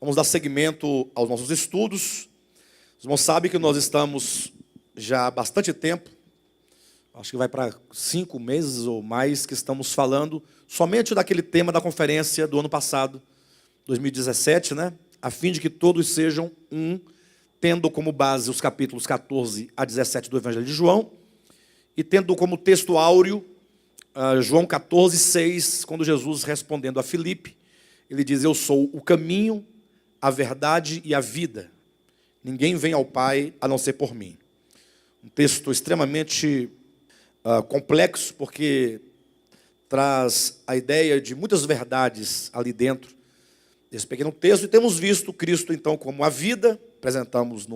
Vamos dar seguimento aos nossos estudos. Os irmãos sabem que nós estamos já há bastante tempo, acho que vai para 5 meses ou mais, que estamos falando somente daquele tema da conferência do ano passado, 2017, né? A fim de que todos sejam um, tendo como base os capítulos 14 a 17 do Evangelho de João, e tendo como texto áureo João 14, 6, quando Jesus, respondendo a Filipe, ele diz: eu sou o caminho, a verdade e a vida. Ninguém vem ao Pai a não ser por mim. Um texto extremamente complexo, porque traz a ideia de muitas verdades ali dentro desse pequeno texto. E temos visto Cristo, então, como a vida, apresentamos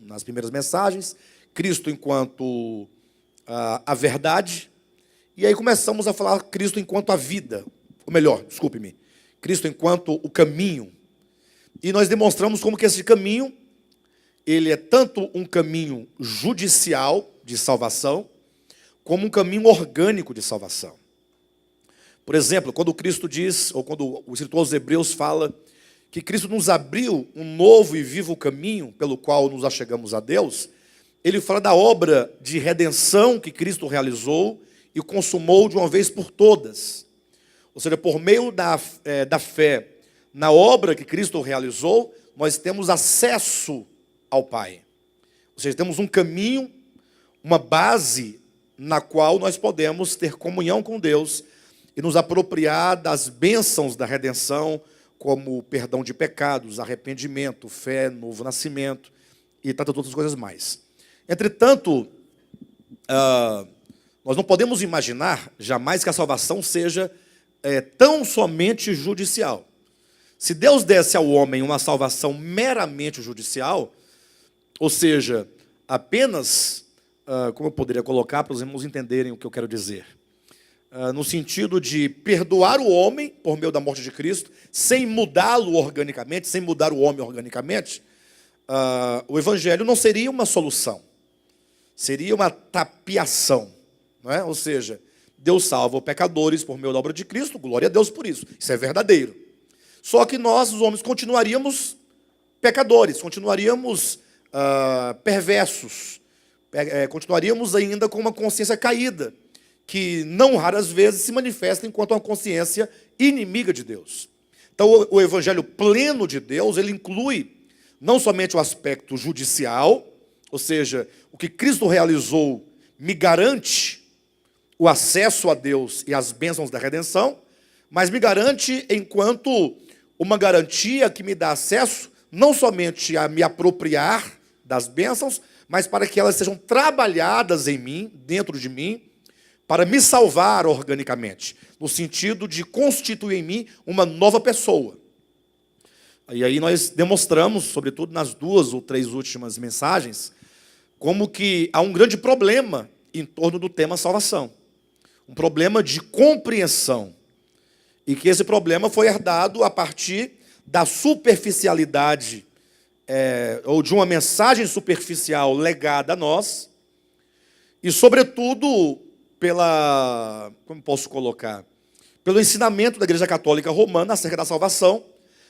nas primeiras mensagens, Cristo enquanto a verdade, e aí começamos a falar Cristo enquanto a vida, ou melhor, desculpe-me, Cristo enquanto o caminho. E nós demonstramos como que esse caminho, ele é tanto um caminho judicial de salvação, como um caminho orgânico de salvação. Por exemplo, quando Cristo diz, ou quando o escritor aos Hebreus fala que Cristo nos abriu um novo e vivo caminho pelo qual nos achegamos a Deus, ele fala da obra de redenção que Cristo realizou e consumou de uma vez por todas. Ou seja, por meio da fé na obra que Cristo realizou, nós temos acesso ao Pai. Ou seja, temos um caminho, uma base na qual nós podemos ter comunhão com Deus e nos apropriar das bênçãos da redenção, como perdão de pecados, arrependimento, fé, novo nascimento e tantas outras coisas mais. Entretanto, nós não podemos imaginar jamais que a salvação seja tão somente judicial. Se Deus desse ao homem uma salvação meramente judicial, ou seja, apenas, como eu poderia colocar para os irmãos entenderem o que eu quero dizer, no sentido de perdoar o homem por meio da morte de Cristo, sem mudá-lo organicamente, sem mudar o homem organicamente, o Evangelho não seria uma solução, seria uma tapiação, não é? Ou seja, Deus salva os pecadores por meio da obra de Cristo, glória a Deus por isso, isso é verdadeiro. Só que nós, os homens, continuaríamos pecadores, continuaríamos perversos, continuaríamos ainda com uma consciência caída, que não raras vezes se manifesta enquanto uma consciência inimiga de Deus. Então, o evangelho pleno de Deus, ele inclui não somente o aspecto judicial, ou seja, o que Cristo realizou me garante o acesso a Deus e as bênçãos da redenção, mas me garante enquanto uma garantia que me dá acesso não somente a me apropriar das bênçãos, mas para que elas sejam trabalhadas em mim, dentro de mim, para me salvar organicamente, no sentido de constituir em mim uma nova pessoa. E aí nós demonstramos, sobretudo nas 2 ou 3 últimas mensagens, como que há um grande problema em torno do tema salvação. Um problema de compreensão. E que esse problema foi herdado a partir da superficialidade, ou de uma mensagem superficial legada a nós, e sobretudo como posso colocar? Pelo ensinamento da Igreja Católica Romana acerca da salvação,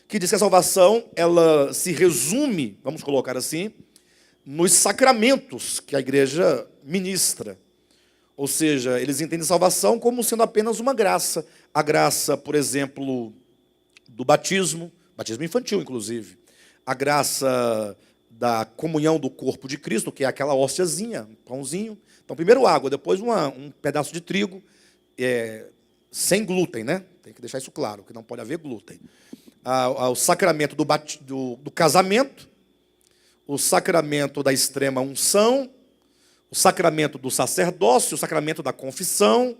que diz que a salvação, ela se resume, vamos colocar assim, nos sacramentos que a Igreja ministra. Ou seja, eles entendem salvação como sendo apenas uma graça. A graça, por exemplo, do batismo infantil, inclusive. A graça da comunhão do corpo de Cristo, que é aquela hóstiazinha, um pãozinho. Então, primeiro água, depois um pedaço de trigo, sem glúten, né? Tem que deixar isso claro, que não pode haver glúten. O sacramento do casamento, o sacramento da extrema unção, o sacramento do sacerdócio, o sacramento da confissão.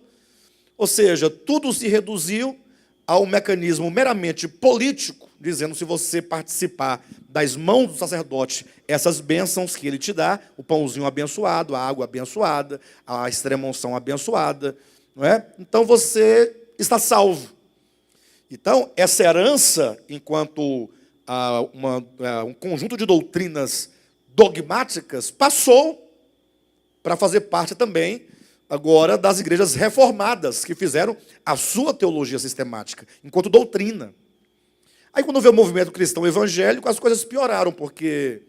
Ou seja, tudo se reduziu a um mecanismo meramente político, dizendo: se você participar das mãos do sacerdote, essas bênçãos que ele te dá, o pãozinho abençoado, a água abençoada, a extrema unção abençoada, não é? Então você está salvo. Então, essa herança, enquanto um conjunto de doutrinas dogmáticas, passou para fazer parte também, agora, das igrejas reformadas, que fizeram a sua teologia sistemática, enquanto doutrina. Aí quando veio o movimento cristão evangélico, as coisas pioraram, porque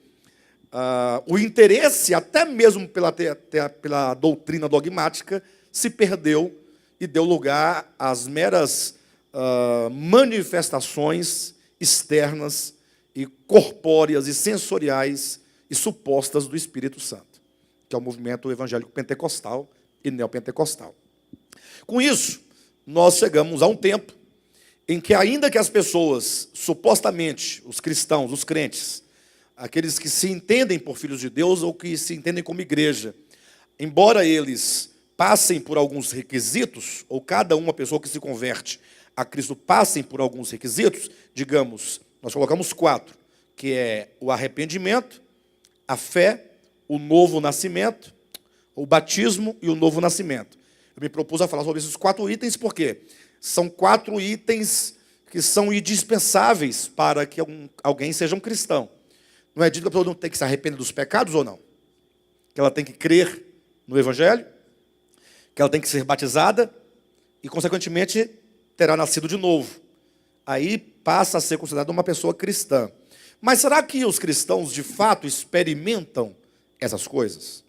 o interesse, até mesmo pela doutrina dogmática, se perdeu e deu lugar às meras manifestações externas e corpóreas e sensoriais e supostas do Espírito Santo, que é o movimento evangélico pentecostal e neopentecostal. Com isso, nós chegamos a um tempo em que, ainda que as pessoas, supostamente, os cristãos, os crentes, aqueles que se entendem por filhos de Deus ou que se entendem como igreja, embora eles passem por alguns requisitos, ou cada uma pessoa que se converte a Cristo passem por alguns requisitos, digamos, nós colocamos 4, que é o arrependimento, a fé, o novo nascimento, o batismo e o novo nascimento. Eu me propus a falar sobre esses 4 itens, porque são 4 itens que são indispensáveis para que alguém seja um cristão. Não é dito que a pessoa não tem que se arrepender dos pecados ou não? Que ela tem que crer no Evangelho, que ela tem que ser batizada e, consequentemente, terá nascido de novo. Aí passa a ser considerada uma pessoa cristã. Mas será que os cristãos, de fato, experimentam essas coisas?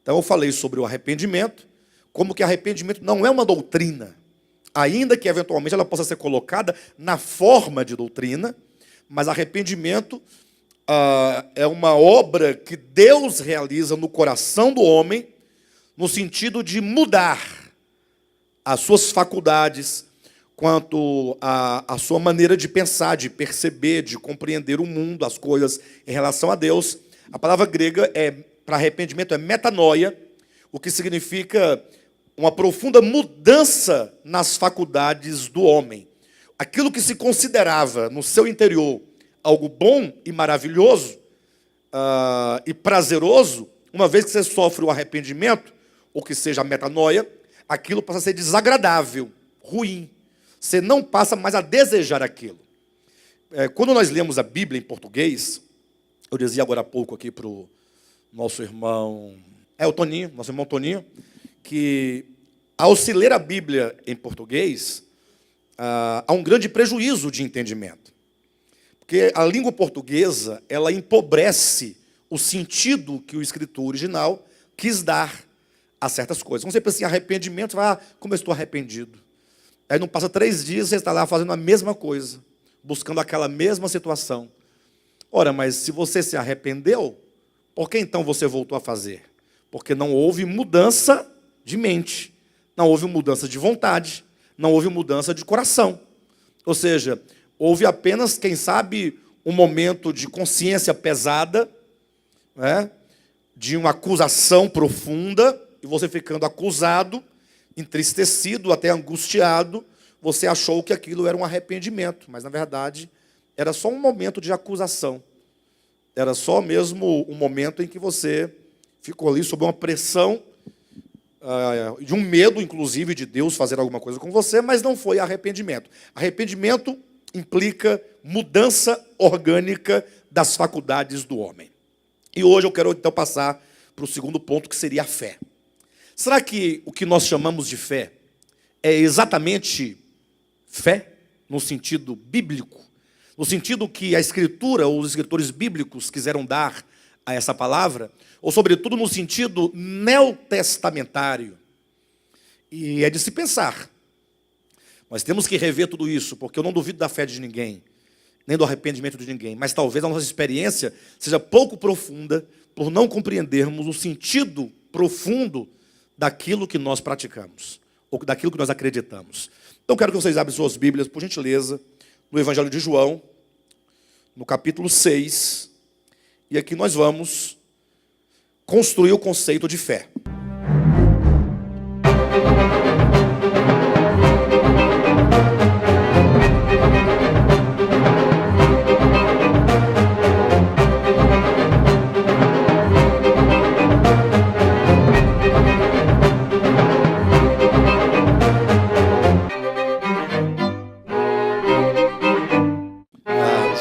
Então eu falei sobre o arrependimento, como que arrependimento não é uma doutrina, ainda que eventualmente ela possa ser colocada na forma de doutrina, mas arrependimento é uma obra que Deus realiza no coração do homem, no sentido de mudar as suas faculdades quanto à sua maneira de pensar, de perceber, de compreender o mundo, as coisas em relação a Deus. A palavra grega para arrependimento é metanoia, o que significa uma profunda mudança nas faculdades do homem. Aquilo que se considerava no seu interior algo bom e maravilhoso e prazeroso, uma vez que você sofre o arrependimento, ou que seja a metanoia, aquilo passa a ser desagradável, ruim. Você não passa mais a desejar aquilo. Quando nós lemos a Bíblia em português, eu dizia agora há pouco aqui para o nosso irmão, o Toninho, nosso irmão Toninho, que ao se ler a Bíblia em português, há um grande prejuízo de entendimento. Porque a língua portuguesa, ela empobrece o sentido que o escritor original quis dar a certas coisas. Quando você pensa em arrependimento, você vai, como eu estou arrependido. Aí não passa 3 dias, você está lá fazendo a mesma coisa, buscando aquela mesma situação. Ora, mas se você se arrependeu, por que então você voltou a fazer? Porque não houve mudança de mente, não houve mudança de vontade, não houve mudança de coração. Ou seja, houve apenas, quem sabe, um momento de consciência pesada, de uma acusação profunda, e você ficando acusado, entristecido, até angustiado, você achou que aquilo era um arrependimento, mas na verdade era só um momento de acusação. Era só mesmo um momento em que você ficou ali sob uma pressão, de um medo, inclusive, de Deus fazer alguma coisa com você, mas não foi arrependimento. Arrependimento implica mudança orgânica das faculdades do homem. E hoje eu quero então passar para o segundo ponto, que seria a fé. Será que o que nós chamamos de fé é exatamente fé, no sentido bíblico? No sentido que a Escritura, ou os escritores bíblicos quiseram dar a essa palavra? Ou, sobretudo, no sentido neotestamentário? E é de se pensar. Nós temos que rever tudo isso, porque eu não duvido da fé de ninguém, nem do arrependimento de ninguém, mas talvez a nossa experiência seja pouco profunda por não compreendermos o sentido profundo daquilo que nós praticamos, ou daquilo que nós acreditamos. Então, quero que vocês abrem suas Bíblias, por gentileza, no Evangelho de João, no capítulo 6, e aqui nós vamos construir o conceito de fé.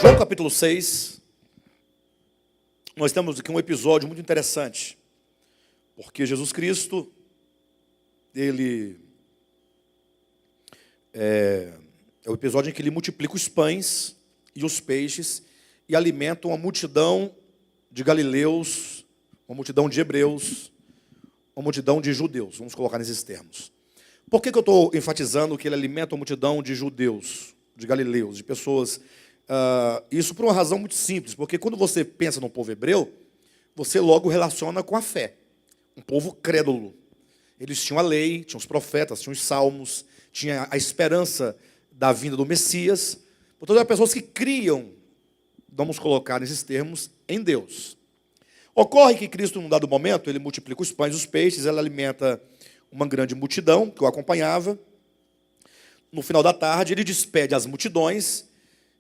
João capítulo 6, nós temos aqui um episódio muito interessante, porque Jesus Cristo, ele é o episódio em que ele multiplica os pães e os peixes, e alimentam uma multidão de galileus, uma multidão de hebreus, uma multidão de judeus. Vamos colocar nesses termos. Por que eu estou enfatizando que ele alimenta uma multidão de judeus, de galileus, de pessoas? Isso por uma razão muito simples, porque quando você pensa no povo hebreu, você logo relaciona com a fé. Um povo crédulo. Eles tinham a lei, tinham os profetas, tinham os salmos, tinha a esperança da vinda do Messias. Portanto, eram pessoas que criam, vamos colocar nesses termos, em Deus. Ocorre que Cristo, num dado momento, ele multiplica os pães e os peixes, ele alimenta uma grande multidão que o acompanhava. No final da tarde, ele despede as multidões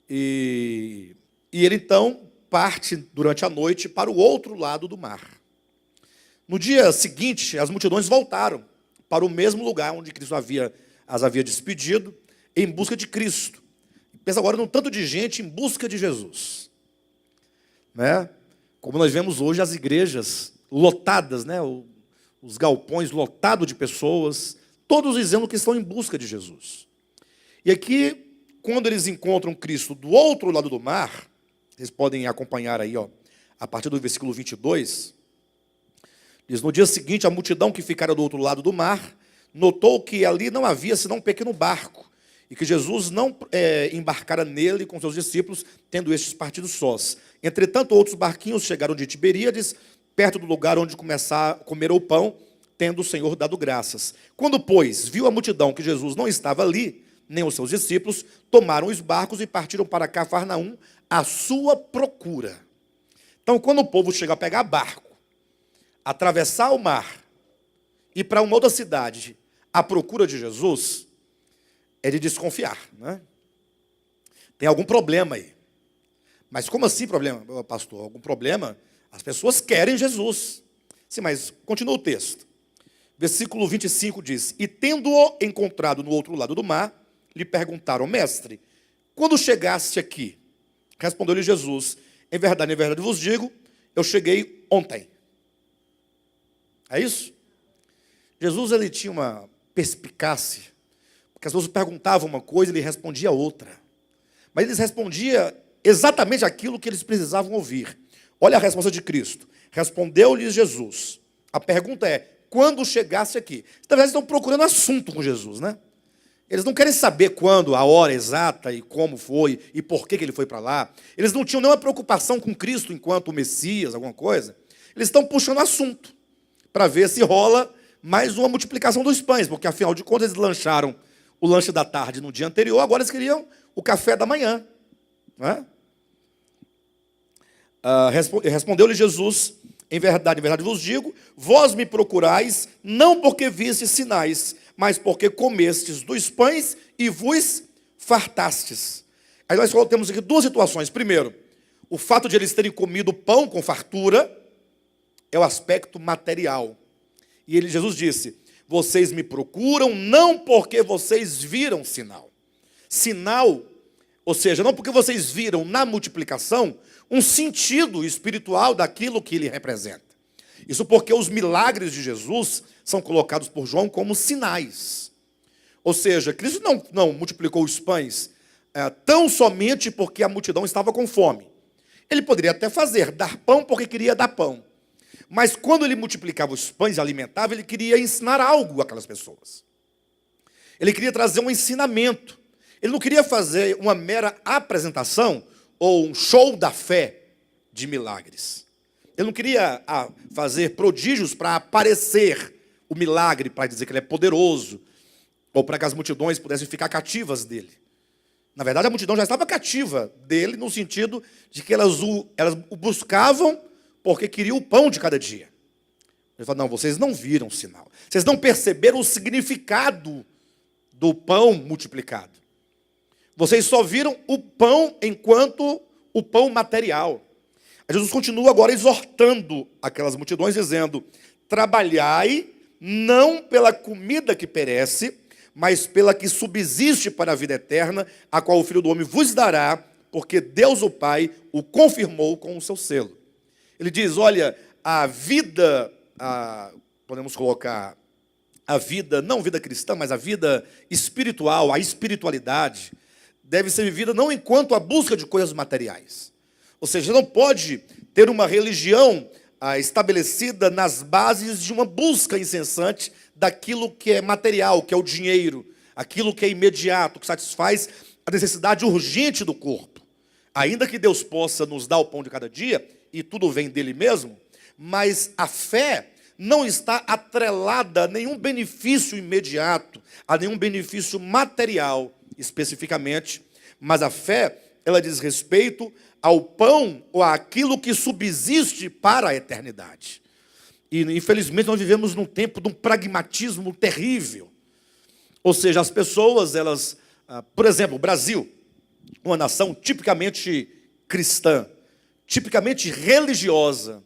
e ele, então, parte durante a noite para o outro lado do mar. No dia seguinte, as multidões voltaram para o mesmo lugar onde Cristo as havia despedido, em busca de Cristo. Pensa agora num tanto de gente em busca de Jesus. Né? Como nós vemos hoje as igrejas lotadas, né? Os galpões lotados de pessoas, todos dizendo que estão em busca de Jesus. E aqui, quando eles encontram Cristo do outro lado do mar, vocês podem acompanhar aí, a partir do versículo 22, diz: no dia seguinte, a multidão que ficara do outro lado do mar notou que ali não havia senão um pequeno barco, e que Jesus não embarcara nele com seus discípulos, tendo estes partido sós. Entretanto, outros barquinhos chegaram de Tiberíades, perto do lugar onde comeram o pão, tendo o Senhor dado graças. Quando, pois, viu a multidão que Jesus não estava ali, nem os seus discípulos, tomaram os barcos e partiram para Cafarnaum à sua procura. Então, quando o povo chega a pegar barco, atravessar o mar, ir para uma outra cidade à procura de Jesus, é de desconfiar, né? Tem algum problema aí. Mas como assim problema, pastor? Algum problema? As pessoas querem Jesus. Sim, mas continua o texto. Versículo 25 diz: e tendo-o encontrado no outro lado do mar, lhe perguntaram: mestre, quando chegaste aqui? Respondeu-lhe Jesus: em verdade vos digo, eu cheguei ontem. É isso? Jesus, ele tinha uma perspicácia, porque as pessoas perguntavam uma coisa e ele respondia outra. Mas ele respondia exatamente aquilo que eles precisavam ouvir. Olha a resposta de Cristo. Respondeu-lhes Jesus. A pergunta é: quando chegasse aqui? Na verdade, estão procurando assunto com Jesus, né? Eles não querem saber quando, a hora exata e como foi e por que ele foi para lá. Eles não tinham nenhuma preocupação com Cristo enquanto o Messias, alguma coisa. Eles estão puxando assunto para ver se rola mais uma multiplicação dos pães, porque afinal de contas eles lancharam o lanche da tarde no dia anterior, agora eles queriam o café da manhã. Não é? Respondeu-lhe Jesus: em verdade vos digo, vós me procurais, não porque vistes sinais, mas porque comestes dos pães e vos fartastes. Aí nós temos aqui duas situações. Primeiro, o fato de eles terem comido pão com fartura é o aspecto material. E Jesus disse: vocês me procuram não porque vocês viram sinal. Sinal, ou seja, não porque vocês viram na multiplicação um sentido espiritual daquilo que ele representa. Isso porque os milagres de Jesus são colocados por João como sinais. Ou seja, Cristo não multiplicou os pães tão somente porque a multidão estava com fome. Ele poderia até dar pão porque queria dar pão. Mas quando ele multiplicava os pães e alimentava, ele queria ensinar algo àquelas pessoas. Ele queria trazer um ensinamento. Ele não queria fazer uma mera apresentação ou um show da fé de milagres. Ele não queria fazer prodígios para aparecer o milagre, para dizer que ele é poderoso, ou para que as multidões pudessem ficar cativas dele. Na verdade, a multidão já estava cativa dele, no sentido de que elas o buscavam porque queriam o pão de cada dia. Ele falou: não, vocês não viram o sinal. Vocês não perceberam o significado do pão multiplicado. Vocês só viram o pão enquanto o pão material. Jesus continua agora exortando aquelas multidões, dizendo: trabalhai não pela comida que perece, mas pela que subsiste para a vida eterna, a qual o Filho do Homem vos dará, porque Deus o Pai o confirmou com o seu selo. Ele diz: olha, a vida, podemos colocar a vida, não vida cristã, mas a vida espiritual, a espiritualidade, deve ser vivida não enquanto a busca de coisas materiais. Ou seja, não pode ter uma religião estabelecida nas bases de uma busca incessante daquilo que é material, que é o dinheiro, aquilo que é imediato, que satisfaz a necessidade urgente do corpo. Ainda que Deus possa nos dar o pão de cada dia, e tudo vem dele mesmo, mas a fé não está atrelada a nenhum benefício imediato, a nenhum benefício material, especificamente, mas a fé, ela diz respeito ao pão ou àquilo que subsiste para a eternidade. E, infelizmente, nós vivemos num tempo de um pragmatismo terrível. Ou seja, as pessoas, elas, por exemplo, o Brasil, uma nação tipicamente cristã, tipicamente religiosa.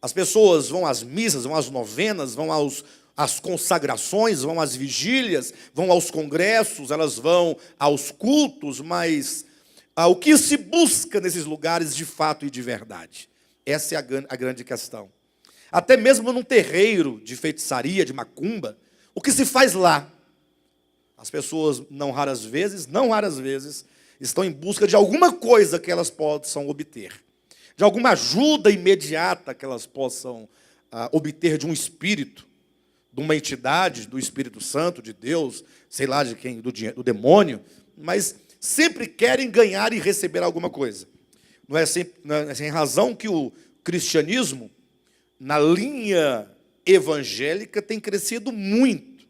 As pessoas vão às missas, vão às novenas, vão às consagrações, vão às vigílias, vão aos congressos, elas vão aos cultos, mas o que se busca nesses lugares de fato e de verdade? Essa é a grande questão. Até mesmo num terreiro de feitiçaria, de macumba, o que se faz lá? As pessoas, não raras vezes, estão em busca de alguma coisa que elas possam obter. De alguma ajuda imediata que elas possam obter de um espírito, de uma entidade, do Espírito Santo, de Deus, sei lá de quem, do demônio, mas sempre querem ganhar e receber alguma coisa. Não é sem razão que o cristianismo, na linha evangélica, tem crescido muito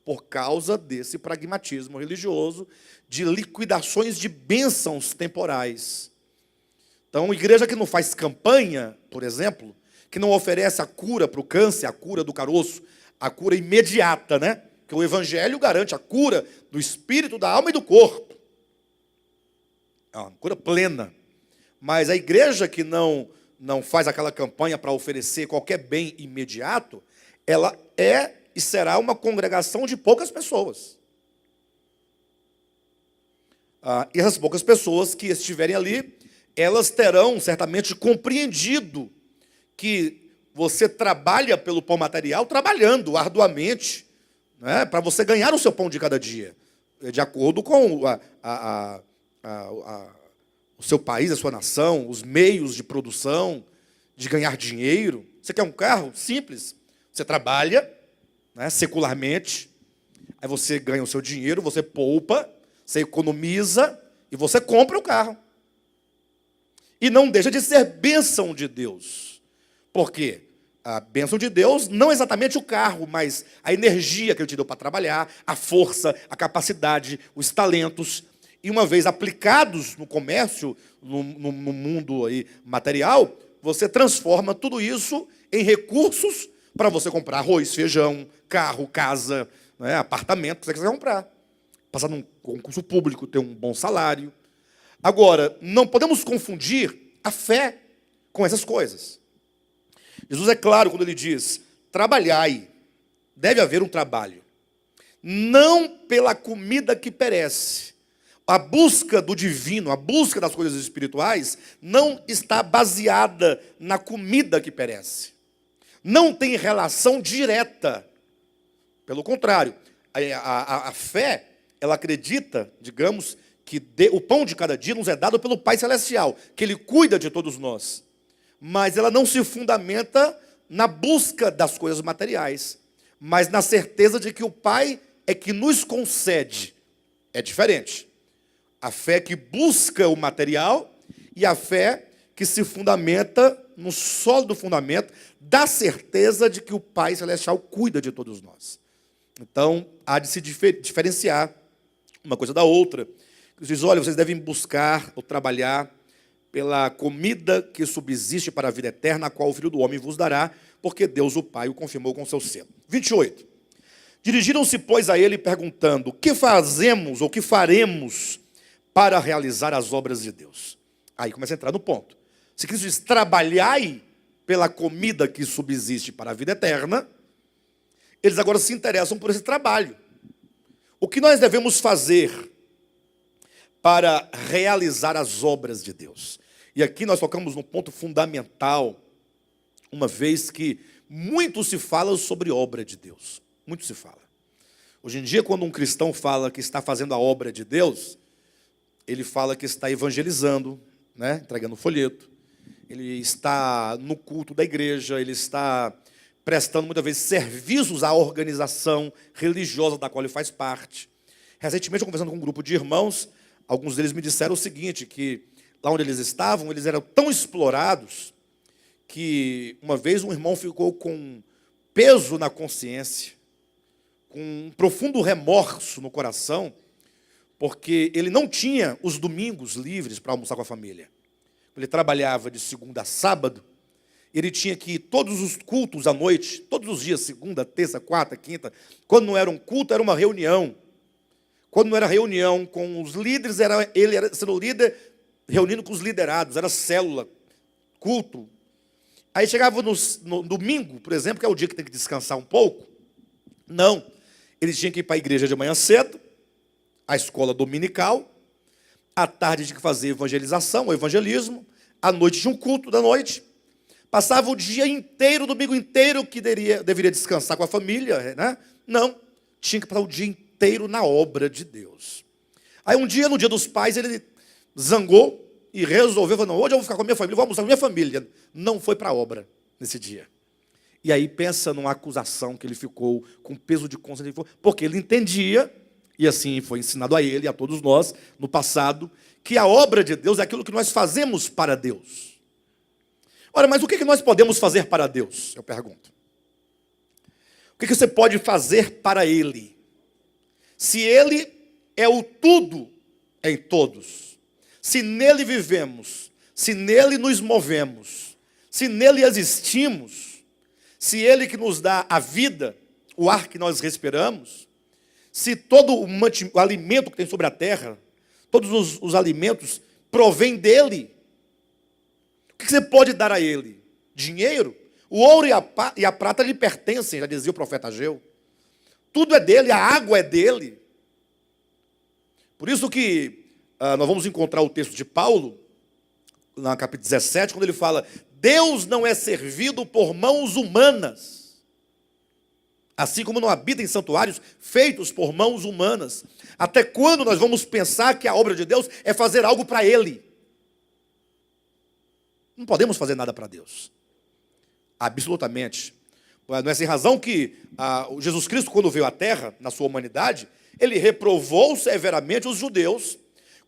por causa desse pragmatismo religioso de liquidações de bênçãos temporais. Então, igreja que não faz campanha, por exemplo, que não oferece a cura para o câncer, a cura do caroço, a cura imediata, né? Que o evangelho garante a cura do espírito, da alma e do corpo. É uma cura plena. Mas a igreja que não faz aquela campanha para oferecer qualquer bem imediato, ela é e será uma congregação de poucas pessoas. E essas poucas pessoas que estiverem ali, elas terão certamente compreendido que você trabalha pelo pão material, trabalhando arduamente, né, para você ganhar o seu pão de cada dia, de acordo com o seu país, a sua nação, os meios de produção, de ganhar dinheiro. Você quer um carro? Simples. Você trabalha, né, secularmente, aí você ganha o seu dinheiro, você poupa, você economiza e você compra o carro. E não deixa de ser bênção de Deus. Por quê? A bênção de Deus, não exatamente o carro, mas a energia que Ele te deu para trabalhar, a força, a capacidade, os talentos. E uma vez aplicados no comércio, no mundo aí material, você transforma tudo isso em recursos para você comprar arroz, feijão, carro, casa, né, apartamento, que você quiser comprar. Passar num concurso público, ter um bom salário. Agora, não podemos confundir a fé com essas coisas. Jesus é claro quando ele diz, trabalhai, deve haver um trabalho. Não pela comida que perece. A busca do divino, a busca das coisas espirituais, não está baseada na comida que perece. Não tem relação direta. Pelo contrário, a fé, ela acredita, digamos, que o pão de cada dia nos é dado pelo Pai Celestial, que Ele cuida de todos nós. Mas ela não se fundamenta na busca das coisas materiais, mas na certeza de que o Pai é que nos concede. É diferente. A fé que busca o material e a fé que se fundamenta no sólido fundamento da certeza de que o Pai Celestial cuida de todos nós. Então, há de se diferenciar uma coisa da outra. Ele diz, olha, vocês devem buscar ou trabalhar pela comida que subsiste para a vida eterna, a qual o Filho do Homem vos dará, porque Deus o Pai o confirmou com seu selo. 28. Dirigiram-se, pois, a ele perguntando, o que fazemos ou que faremos para realizar as obras de Deus? Aí começa a entrar no ponto. Se Cristo diz, trabalhai pela comida que subsiste para a vida eterna, eles agora se interessam por esse trabalho. O que nós devemos fazer para realizar as obras de Deus? E aqui nós tocamos num ponto fundamental, uma vez que muito se fala sobre obra de Deus. Muito se fala. Hoje em dia, quando um cristão fala que está fazendo a obra de Deus, ele fala que está evangelizando, né? Entregando folheto. Ele está no culto da igreja, ele está prestando muitas vezes serviços à organização religiosa da qual ele faz parte. Recentemente, conversando com um grupo de irmãos, alguns deles me disseram o seguinte, que lá onde eles estavam, eles eram tão explorados que uma vez um irmão ficou com peso na consciência, com um profundo remorso no coração, porque ele não tinha os domingos livres para almoçar com a família. Ele trabalhava de segunda a sábado, ele tinha que ir todos os cultos à noite, todos os dias, segunda, terça, quarta, quinta. Quando não era um culto, era uma reunião. Quando não era reunião com os líderes, ele era sendo líder, reunindo com os liderados, era célula, culto. Aí chegava no domingo, por exemplo, que é o dia que tem que descansar um pouco. Não, ele tinha que ir para a igreja de manhã cedo, a escola dominical, à tarde tinha que fazer evangelização, o evangelismo, à noite tinha um culto da noite. Passava o dia inteiro, o domingo inteiro, que deveria descansar com a família, né? Não, tinha que passar o dia inteiro na obra de Deus. Aí um dia, no dia dos pais, ele zangou e resolveu, falou, não, hoje eu vou ficar com a minha família, vou almoçar com a minha família. Não foi para a obra nesse dia. E aí pensa numa acusação que ele ficou com peso de consciência, porque ele entendia, e assim foi ensinado a ele e a todos nós, no passado, que a obra de Deus é aquilo que nós fazemos para Deus. Ora, mas o que nós podemos fazer para Deus? Eu pergunto. O que você pode fazer para Ele? Se Ele é o tudo em todos, se nele vivemos, se nele nos movemos, se nele existimos, se Ele que nos dá a vida, o ar que nós respiramos, se todo o alimento que tem sobre a terra, todos os alimentos provém dEle, o que você pode dar a Ele? Dinheiro? O ouro e a prata lhe pertencem, já dizia o profeta Ageu. Tudo é dele, a água é dele. Por isso que nós vamos encontrar o texto de Paulo, no capítulo 17, quando ele fala, Deus não é servido por mãos humanas, assim como não habita em santuários feitos por mãos humanas. Até quando nós vamos pensar que a obra de Deus é fazer algo para Ele? Não podemos fazer nada para Deus. Absolutamente. Não é sem razão que Jesus Cristo, quando veio à Terra, na sua humanidade, ele reprovou severamente os judeus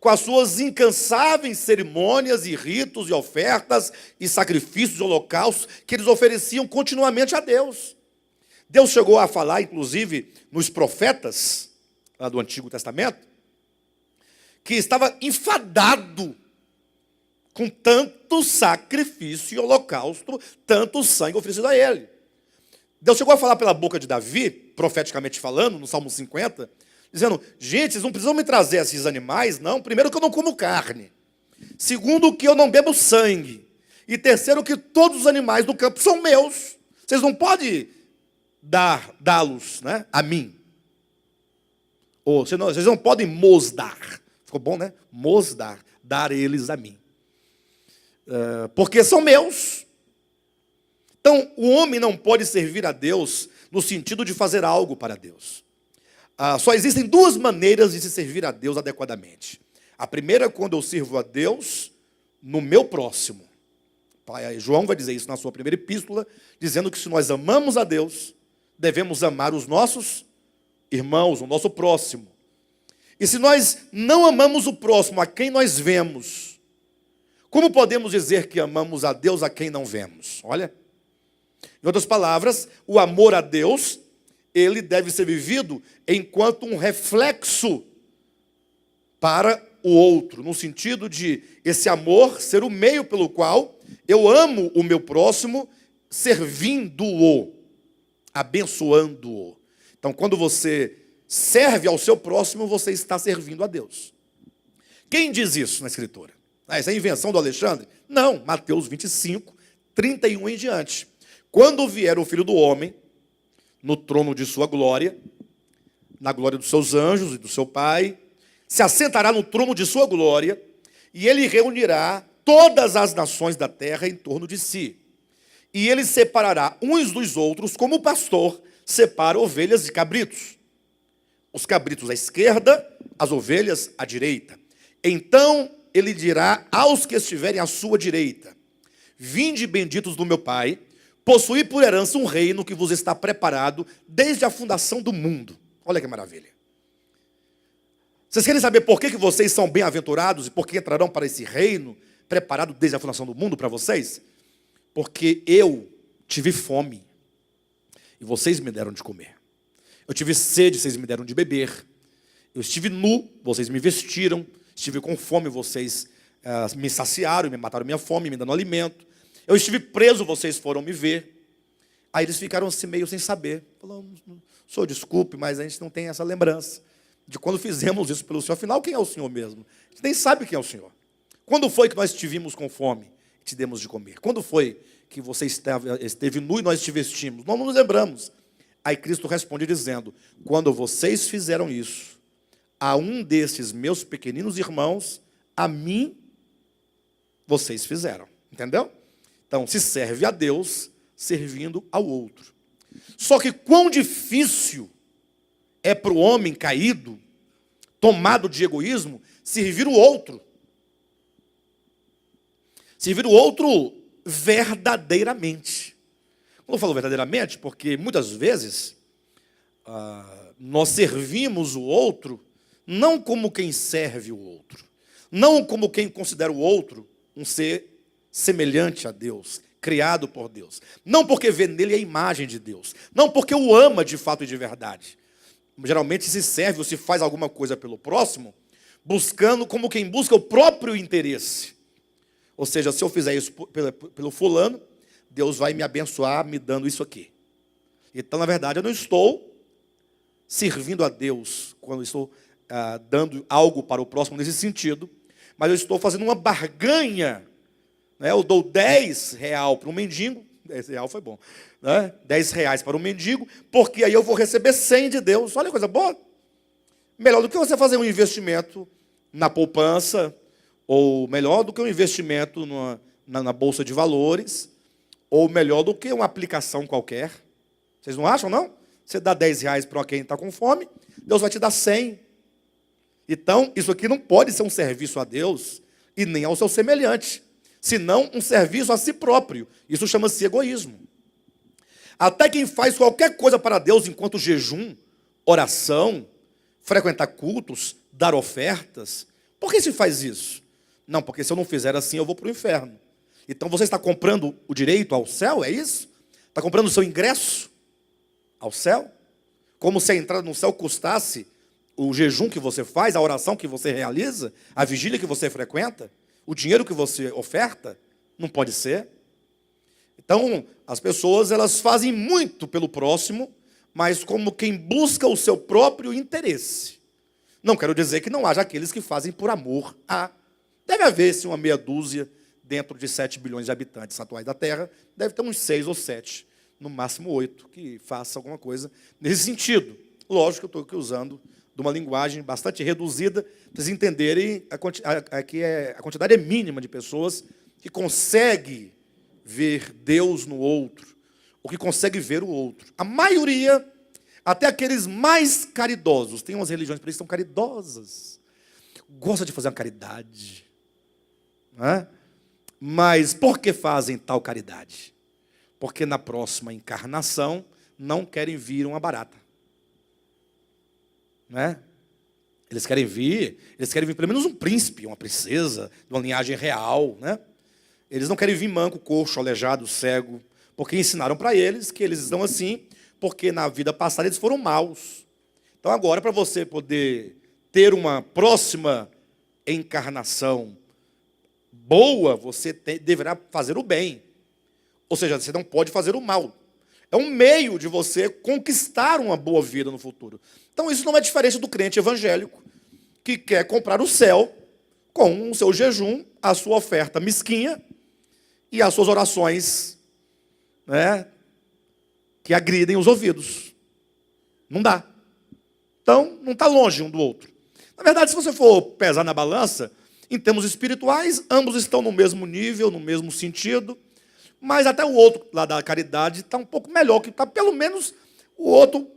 com as suas incansáveis cerimônias e ritos e ofertas e sacrifícios e holocaustos que eles ofereciam continuamente a Deus. Deus chegou a falar, inclusive, nos profetas lá do Antigo Testamento, que estava enfadado com tanto sacrifício e holocausto, tanto sangue oferecido a ele. Deus chegou a falar pela boca de Davi, profeticamente falando, no Salmo 50, dizendo, gente, vocês não precisam me trazer esses animais, não. Primeiro que eu não como carne. Segundo que eu não bebo sangue. E terceiro que todos os animais do campo são meus. Vocês não podem dá-los, né, a mim. Ou vocês não podem mosdar. Ficou bom, né? Mosdar, dar eles a mim. Porque são meus. Então, o homem não pode servir a Deus no sentido de fazer algo para Deus. Só existem duas maneiras de se servir a Deus adequadamente. A primeira é quando eu sirvo a Deus no meu próximo. João vai dizer isso na sua primeira epístola, dizendo que se nós amamos a Deus, devemos amar os nossos irmãos, o nosso próximo. E se nós não amamos o próximo, a quem nós vemos, como podemos dizer que amamos a Deus a quem não vemos? Olha, em outras palavras, o amor a Deus, ele deve ser vivido enquanto um reflexo para o outro, no sentido de esse amor ser o meio pelo qual eu amo o meu próximo, servindo-o, abençoando-o. Então, quando você serve ao seu próximo, você está servindo a Deus. Quem diz isso na Escritura? Essa é a invenção do Alexandre? Não, Mateus 25, 31 em diante. Quando vier o Filho do Homem, no trono de sua glória, na glória dos seus anjos e do seu Pai, se assentará no trono de sua glória, e ele reunirá todas as nações da terra em torno de si. E ele separará uns dos outros, como o pastor separa ovelhas de cabritos. Os cabritos à esquerda, as ovelhas à direita. Então ele dirá aos que estiverem à sua direita: vinde benditos do meu Pai, possuí por herança um reino que vos está preparado desde a fundação do mundo. Olha que maravilha. Vocês querem saber por que vocês são bem-aventurados e por que entrarão para esse reino preparado desde a fundação do mundo para vocês? Porque eu tive fome e vocês me deram de comer. Eu tive sede, vocês me deram de beber. Eu estive nu, vocês me vestiram. Estive com fome, vocês me saciaram e me mataram minha fome, me dando alimento. Eu estive preso, vocês foram me ver. Aí eles ficaram assim meio sem saber. Falaram: senhor, desculpe, mas a gente não tem essa lembrança de quando fizemos isso pelo Senhor. Afinal, quem é o Senhor mesmo? A gente nem sabe quem é o Senhor. Quando foi que nós estivemos com fome e te demos de comer? Quando foi que você esteve nu e nós te vestimos? Não nos lembramos. Aí Cristo responde dizendo: quando vocês fizeram isso a um desses meus pequeninos irmãos, a mim vocês fizeram. Entendeu? Então, se serve a Deus servindo ao outro. Só que quão difícil é para o homem caído, tomado de egoísmo, servir o outro. Servir o outro verdadeiramente. Quando eu falo verdadeiramente, porque muitas vezes nós servimos o outro não como quem serve o outro, não como quem considera o outro um ser semelhante a Deus, criado por Deus, não porque vê nele a imagem de Deus, não porque o ama de fato e de verdade. Geralmente se serve ou se faz alguma coisa pelo próximo, buscando como quem busca o próprio interesse. Ou seja, se eu fizer isso pelo fulano, Deus vai me abençoar me dando isso aqui. Então, na verdade, eu não estou servindo a Deus quando estou dando algo para o próximo nesse sentido, mas eu estou fazendo uma barganha. Né? Eu dou R$10 para um mendigo, R$10 foi bom, né? R$10 para um mendigo, porque aí eu vou receber 100 de Deus. Olha que coisa boa. Melhor do que você fazer um investimento na poupança, ou melhor do que um investimento na bolsa de valores, ou melhor do que uma aplicação qualquer. Vocês não acham, não? Você dá R$10 para quem está com fome, Deus vai te dar 100. Então, isso aqui não pode ser um serviço a Deus e nem ao seu semelhante, senão um serviço a si próprio. Isso chama-se egoísmo. Até quem faz qualquer coisa para Deus enquanto jejum, oração, frequentar cultos, dar ofertas. Por que se faz isso? Não, porque se eu não fizer assim, eu vou para o inferno. Então você está comprando o direito ao céu, é isso? Está comprando o seu ingresso ao céu? Como se a entrada no céu custasse o jejum que você faz, a oração que você realiza, a vigília que você frequenta, o dinheiro que você oferta? Não pode ser. Então, as pessoas, elas fazem muito pelo próximo, mas como quem busca o seu próprio interesse. Não quero dizer que não haja aqueles que fazem por amor a. Deve haver, sim, uma meia dúzia dentro de 7 bilhões de habitantes atuais da Terra. Deve ter uns 6 ou 7, no máximo 8, que faça alguma coisa nesse sentido. Lógico que eu estou aqui usando de uma linguagem bastante reduzida, para vocês entenderem que a quantidade é mínima de pessoas que consegue ver Deus no outro, ou que consegue ver o outro. A maioria, até aqueles mais caridosos, tem umas religiões que são caridosas, gostam de fazer uma caridade, não é? Mas por que fazem tal caridade? Porque na próxima encarnação não querem vir uma barata. Né? Eles querem vir pelo menos um príncipe, uma princesa, de uma linhagem real. Né? Eles não querem vir manco, coxo, aleijado, cego, porque ensinaram para eles que eles estão assim, porque na vida passada eles foram maus. Então agora, para você poder ter uma próxima encarnação boa, você deverá fazer o bem. Ou seja, você não pode fazer o mal. É um meio de você conquistar uma boa vida no futuro. Então isso não é diferente do crente evangélico que quer comprar o céu com o seu jejum, a sua oferta mesquinha e as suas orações, né, que agridem os ouvidos. Não dá. Então, não está longe um do outro. Na verdade, se você for pesar na balança, em termos espirituais, ambos estão no mesmo nível, no mesmo sentido, mas até o outro lá da caridade está um pouco melhor, que está pelo menos o outro,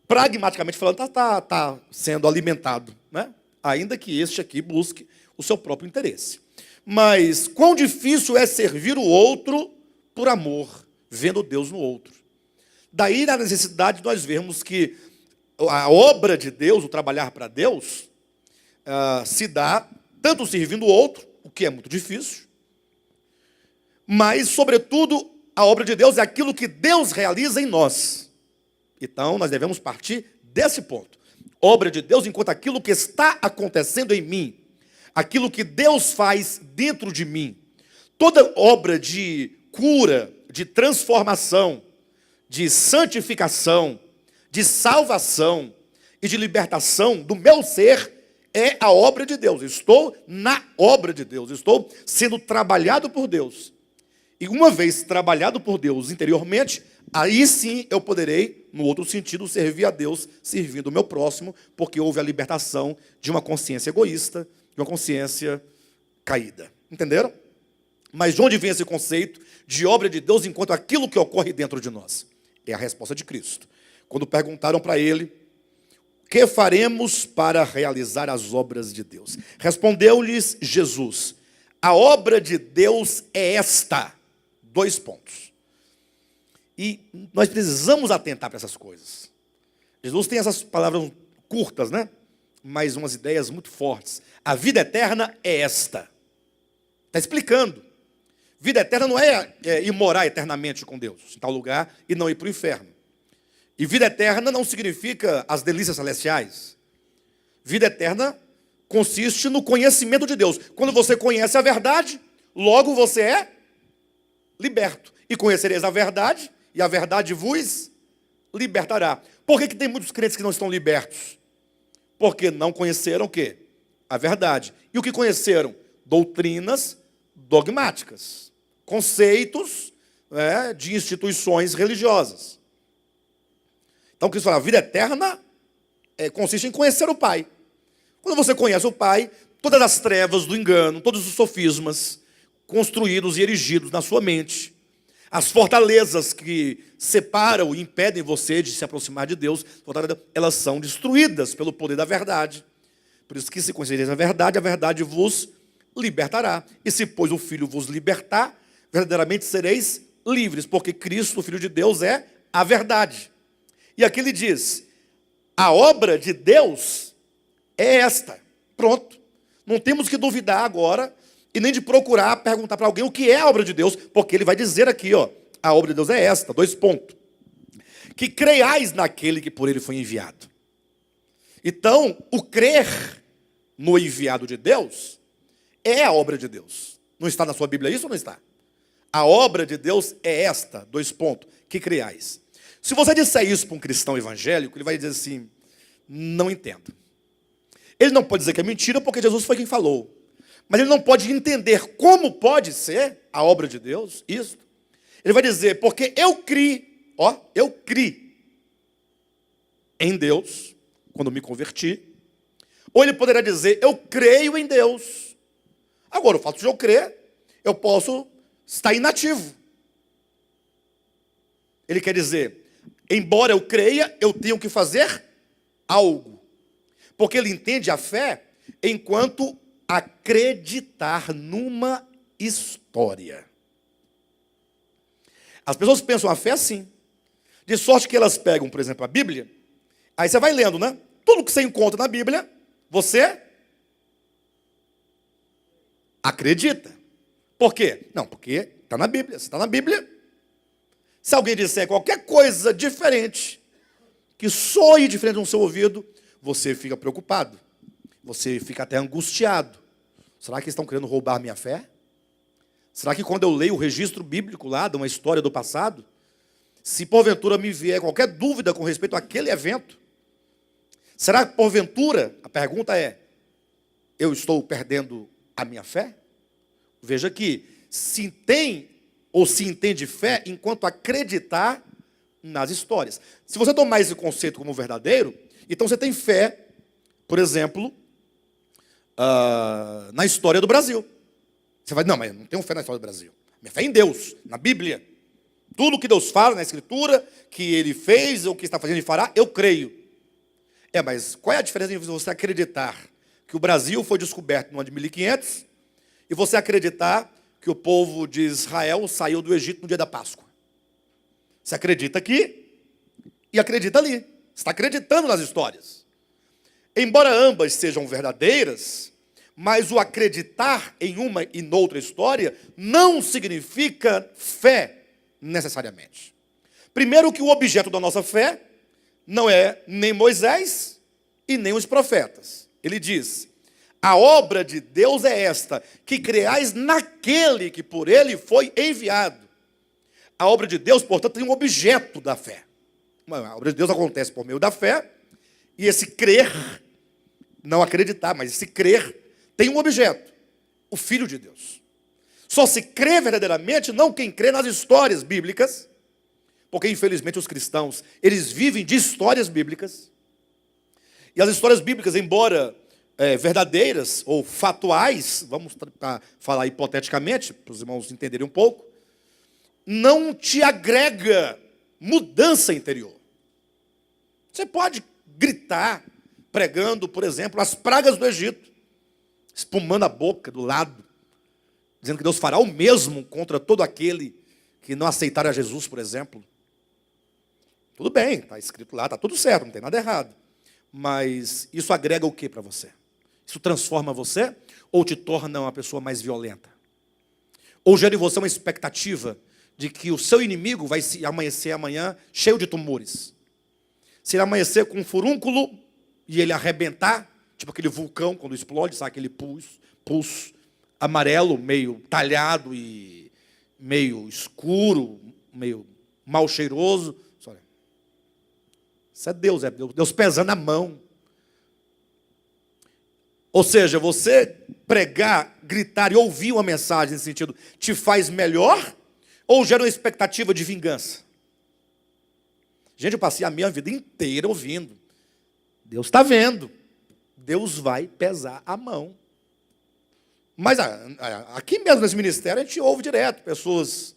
pragmaticamente falando, está sendo alimentado. Né? ainda que este aqui busque o seu próprio interesse. Mas quão difícil é servir o outro por amor, vendo Deus no outro. Daí a necessidade de nós vermos que a obra de Deus, o trabalhar para Deus, se dá tanto servindo o outro, o que é muito difícil, mas, sobretudo, a obra de Deus é aquilo que Deus realiza em nós. Então, nós devemos partir desse ponto. Obra de Deus enquanto aquilo que está acontecendo em mim, aquilo que Deus faz dentro de mim. Toda obra de cura, de transformação, de santificação, de salvação e de libertação do meu ser é a obra de Deus. Estou na obra de Deus, estou sendo trabalhado por Deus. E uma vez trabalhado por Deus interiormente, aí sim eu poderei, no outro sentido, servir a Deus, servindo o meu próximo, porque houve a libertação de uma consciência egoísta, de uma consciência caída. Entenderam? Mas de onde vem esse conceito de obra de Deus enquanto aquilo que ocorre dentro de nós? É a resposta de Cristo. Quando perguntaram para ele, o que faremos para realizar as obras de Deus? Respondeu-lhes Jesus, a obra de Deus é esta. 2 pontos. E nós precisamos atentar para essas coisas. Jesus tem essas palavras curtas, né? Mas umas ideias muito fortes. A vida eterna é esta. Está explicando. Vida eterna não é ir morar eternamente com Deus, em tal lugar, e não ir para o inferno. E vida eterna não significa as delícias celestiais. Vida eterna consiste no conhecimento de Deus. Quando você conhece a verdade, logo você é liberto. E conhecereis a verdade, e a verdade vos libertará. Por que tem muitos crentes que não estão libertos? Porque não conheceram o quê? A verdade. E o que conheceram? Doutrinas dogmáticas. Conceitos, né, de instituições religiosas. Então, Cristo fala, a vida eterna consiste em conhecer o Pai. Quando você conhece o Pai, todas as trevas do engano, todos os sofismas construídos e erigidos na sua mente, as fortalezas que separam e impedem você de se aproximar de Deus, elas são destruídas pelo poder da verdade. Por isso que se conhecereis a verdade vos libertará. E se, pois, o Filho vos libertar, verdadeiramente sereis livres, porque Cristo, o Filho de Deus, é a verdade. E aqui ele diz, a obra de Deus é esta. Pronto. Não temos que duvidar agora, e nem de procurar perguntar para alguém o que é a obra de Deus, porque ele vai dizer aqui, ó, a obra de Deus é esta, 2 pontos. Que creiais naquele que por ele foi enviado. Então, o crer no enviado de Deus é a obra de Deus. Não está na sua Bíblia isso ou não está? A obra de Deus é esta, 2 pontos, que creiais. Se você disser isso para um cristão evangélico, ele vai dizer assim, não entendo. Ele não pode dizer que é mentira, porque Jesus foi quem falou. Mas ele não pode entender como pode ser a obra de Deus, isso. Ele vai dizer, porque eu criei em Deus, quando me converti. Ou ele poderá dizer, eu creio em Deus. Agora, o fato de eu crer, eu posso estar inativo. Ele quer dizer, embora eu creia, eu tenho que fazer algo. Porque ele entende a fé enquanto acreditar numa história. As pessoas pensam a fé assim. De sorte que elas pegam, por exemplo, a Bíblia. Aí você vai lendo, né? Tudo que você encontra na Bíblia, você acredita. Por quê? Não, porque está na Bíblia. Se está na Bíblia, se alguém disser qualquer coisa diferente, que soe diferente no seu ouvido, você fica preocupado. Você fica até angustiado. Será que estão querendo roubar minha fé? Será que quando eu leio o registro bíblico lá, de uma história do passado, se porventura me vier qualquer dúvida com respeito àquele evento, será que porventura, a pergunta é, eu estou perdendo a minha fé? Veja que se tem ou se entende fé enquanto acreditar nas histórias. Se você tomar esse conceito como verdadeiro, então você tem fé, por exemplo, na história do Brasil. Você vai, não, mas eu não tenho fé na história do Brasil. Minha fé é em Deus, na Bíblia. Tudo que Deus fala na Escritura, que Ele fez, ou que está fazendo e fará, eu creio. Mas qual é a diferença entre você acreditar que o Brasil foi descoberto no ano de 1500 e você acreditar que o povo de Israel saiu do Egito no dia da Páscoa. Você acredita aqui e acredita ali. Você está acreditando nas histórias. Embora ambas sejam verdadeiras, mas o acreditar em uma e noutra história não significa fé necessariamente. Primeiro que o objeto da nossa fé não é nem Moisés e nem os profetas. Ele diz: a obra de Deus é esta, que creais naquele que por ele foi enviado. A obra de Deus, portanto, tem um objeto da fé. A obra de Deus acontece por meio da fé, e esse crer, não acreditar, mas esse crer, tem um objeto: o Filho de Deus. Só se crê verdadeiramente não quem crê nas histórias bíblicas, porque infelizmente os cristãos, eles vivem de histórias bíblicas, e as histórias bíblicas, embora verdadeiras ou fatuais, vamos falar hipoteticamente, para os irmãos entenderem um pouco, não te agrega mudança interior. Você pode gritar, pregando, por exemplo, as pragas do Egito, espumando a boca do lado, dizendo que Deus fará o mesmo contra todo aquele que não aceitar a Jesus, por exemplo. Tudo bem, está escrito lá, está tudo certo, não tem nada errado. Mas isso agrega o que para você? Isso transforma você ou te torna uma pessoa mais violenta? Ou gera em você uma expectativa de que o seu inimigo vai se amanhecer amanhã cheio de tumores? Se ele amanhecer com um furúnculo e ele arrebentar, tipo aquele vulcão quando explode, sabe aquele pulso amarelo, meio talhado e meio escuro, meio mal cheiroso. Olha, isso é Deus pesando a mão. Ou seja, você pregar, gritar e ouvir uma mensagem nesse sentido te faz melhor ou gera uma expectativa de vingança? Gente, eu passei a minha vida inteira ouvindo: Deus está vendo, Deus vai pesar a mão. Mas aqui mesmo nesse ministério a gente ouve direto pessoas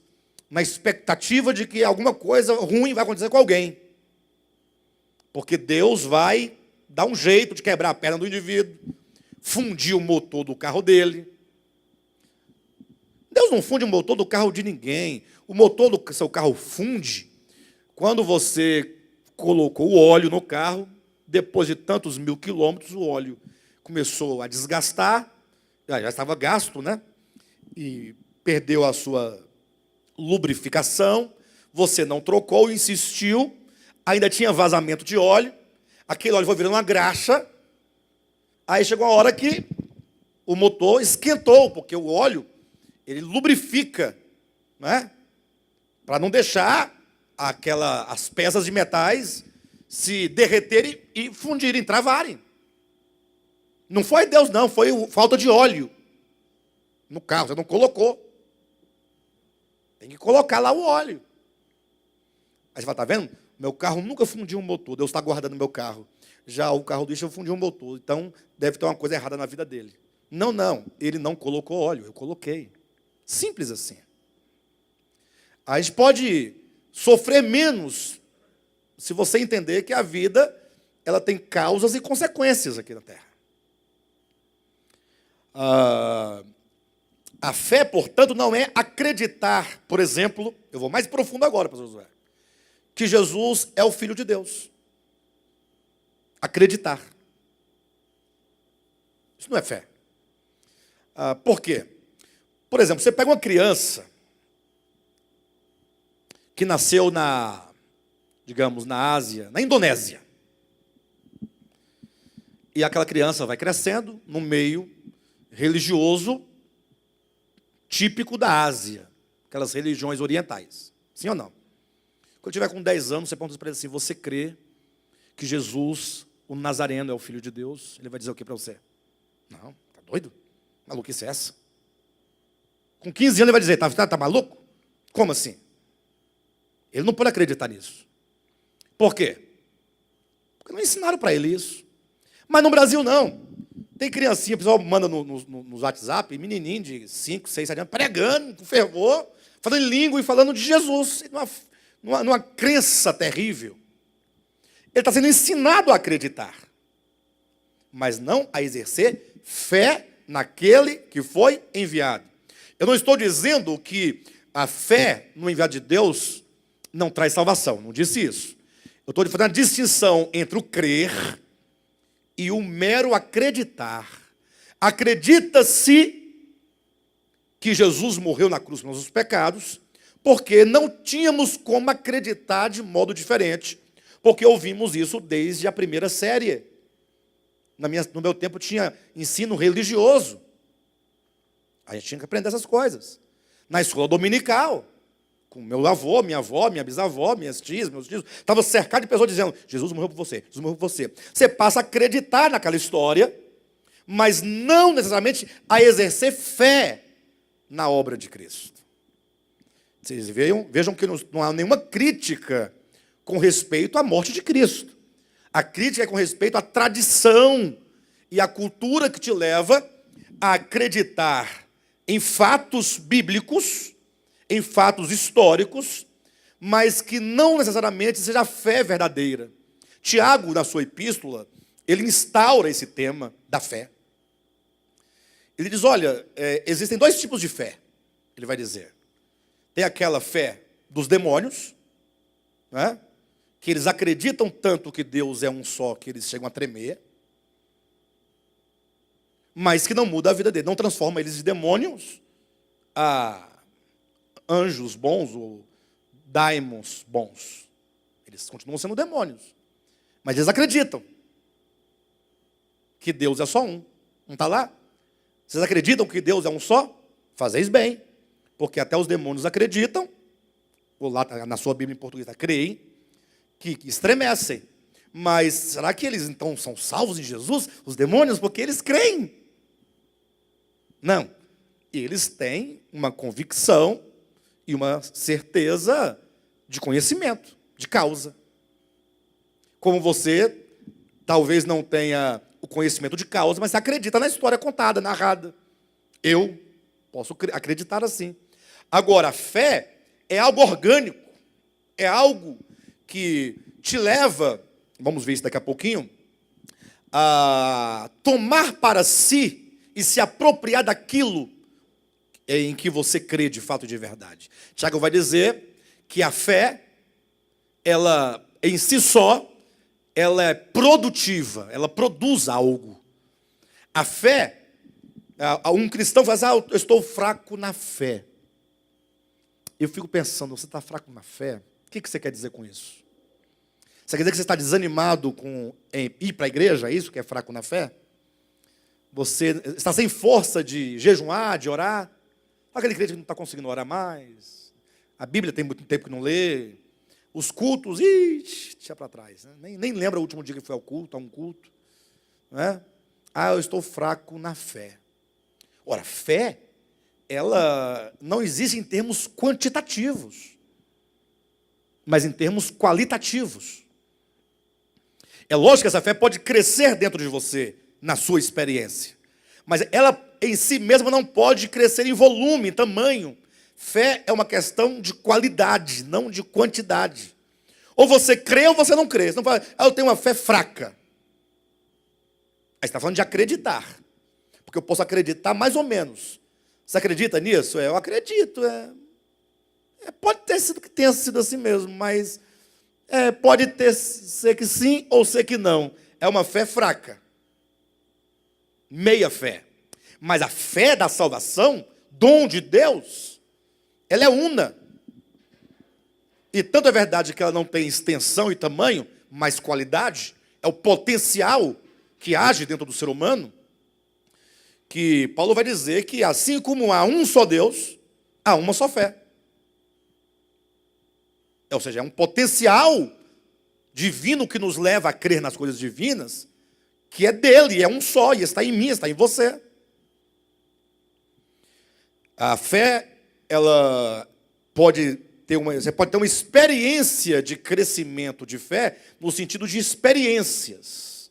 na expectativa de que alguma coisa ruim vai acontecer com alguém, porque Deus vai dar um jeito de quebrar a perna do indivíduo, fundir o motor do carro dele. Deus não funde o motor do carro de ninguém. O motor do seu carro funde quando você colocou o óleo no carro. Depois de tantos 1000 quilômetros, o óleo começou a desgastar, já estava gasto, né? E perdeu a sua lubrificação, você não trocou, insistiu, ainda tinha vazamento de óleo, aquele óleo foi virando uma graxa, aí chegou uma hora que o motor esquentou, porque o óleo, ele lubrifica, né? Para não deixar as peças de metais se derreterem e fundirem, travarem. Não foi Deus, não, foi falta de óleo no carro, você não colocou. Tem que colocar lá o óleo. Aí você fala: está vendo? Meu carro nunca fundiu um motor, Deus está guardando meu carro. Já o carro do Isha fundiu um motor, então deve ter uma coisa errada na vida dele. Não, ele não colocou óleo, eu coloquei. Simples assim. A gente pode sofrer menos se você entender que a vida, ela tem causas e consequências aqui na Terra. A fé, portanto, não é acreditar, por exemplo, eu vou mais profundo agora, pastor Josué, que Jesus é o Filho de Deus. Acreditar. Isso não é fé. Por quê? Por exemplo, você pega uma criança que nasceu digamos, na Ásia, na Indonésia. E aquela criança vai crescendo no meio religioso típico da Ásia, aquelas religiões orientais. Sim ou não? Quando tiver com 10 anos, você pergunta para ele assim: você crê que Jesus, o Nazareno, é o Filho de Deus? Ele vai dizer o que para você? Não, tá doido? Maluquice é essa? Com 15 anos ele vai dizer: tá maluco? Como assim? Ele não pode acreditar nisso. Por quê? Porque não ensinaram para ele isso. Mas no Brasil não. Tem criancinha, o pessoal manda no WhatsApp, menininho de 5, 6, 7 anos, pregando com fervor, falando em língua e falando de Jesus, numa crença terrível. Ele está sendo ensinado a acreditar. mas não a exercer fé naquele que foi enviado. Eu não estou dizendo que a fé no enviado de Deus não traz salvação, não disse isso. Eu estou fazendo a distinção entre o crer e o mero acreditar. Acredita-se que Jesus morreu na cruz pelos nossos pecados, porque não tínhamos como acreditar de modo diferente, porque ouvimos isso desde a primeira série. No meu tempo tinha ensino religioso. A gente tinha que aprender essas coisas. Na escola dominical, com meu avô, minha avó, minha bisavó, minhas tias, meus tios, estava cercado de pessoas dizendo, Jesus morreu por você, Jesus morreu por você. Você passa a acreditar naquela história, mas não necessariamente a exercer fé na obra de Cristo. Vocês vejam que não há nenhuma crítica com respeito à morte de Cristo. A crítica é com respeito à tradição e à cultura que te leva a acreditar em fatos bíblicos, em fatos históricos, mas que não necessariamente seja a fé verdadeira. Tiago, na sua epístola, ele instaura esse tema da fé. Ele diz, olha, existem dois tipos de fé, ele vai dizer. Tem aquela fé dos demônios, né? Que eles acreditam tanto que Deus é um só, que eles chegam a tremer, mas que não muda a vida deles, não transforma eles de demônios a anjos bons ou daimons bons. Eles continuam sendo demônios, mas eles acreditam que Deus é só um. Não está lá? Vocês acreditam que Deus é um só? Fazeis bem, porque até os demônios acreditam, ou lá na sua Bíblia em português está creem, que estremecem. Mas será que eles então são salvos em Jesus, os demônios, porque eles creem? Não. Eles têm uma convicção e uma certeza de conhecimento, de causa. Como você talvez não tenha o conhecimento de causa, mas você acredita na história contada, narrada. Eu posso acreditar assim. Agora, a fé é algo orgânico, é algo que te leva, vamos ver isso daqui a pouquinho, a tomar para si e se apropriar daquilo em que você crê de fato e de verdade. Tiago vai dizer que a fé, ela em si só, ela é produtiva, ela produz algo. A fé, um cristão faz, eu estou fraco na fé. Eu fico pensando, você está fraco na fé? O que você quer dizer com isso? Você quer dizer que você está desanimado em ir para a igreja? É isso que é fraco na fé? Você está sem força de jejuar, de orar? Aquele crente que não está conseguindo orar mais. A Bíblia tem muito tempo que não lê. Os cultos, deixa para trás. Né? Nem lembra o último dia que foi ao culto, a um culto. Né? Eu estou fraco na fé. Ora, fé, ela não existe em termos quantitativos, mas em termos qualitativos. É lógico que essa fé pode crescer dentro de você, na sua experiência. Mas ela em si mesma não pode crescer em volume, em tamanho. Fé é uma questão de qualidade, não de quantidade. Ou você crê ou você não crê. Você não fala, eu tenho uma fé fraca. Aí você está falando de acreditar. Porque eu posso acreditar mais ou menos. Você acredita nisso? Eu acredito. Pode ter sido que tenha sido assim mesmo, mas pode ser que sim ou ser que não. É uma fé fraca. Meia fé. Mas a fé da salvação, dom de Deus, ela é una. E tanto é verdade que ela não tem extensão e tamanho, mas qualidade, é o potencial que age dentro do ser humano, que Paulo vai dizer que assim como há um só Deus, há uma só fé. Ou seja, é um potencial divino que nos leva a crer nas coisas divinas, que é dele, é um só, e está em mim, está em você. A fé, ela você pode ter uma experiência de crescimento de fé, no sentido de experiências.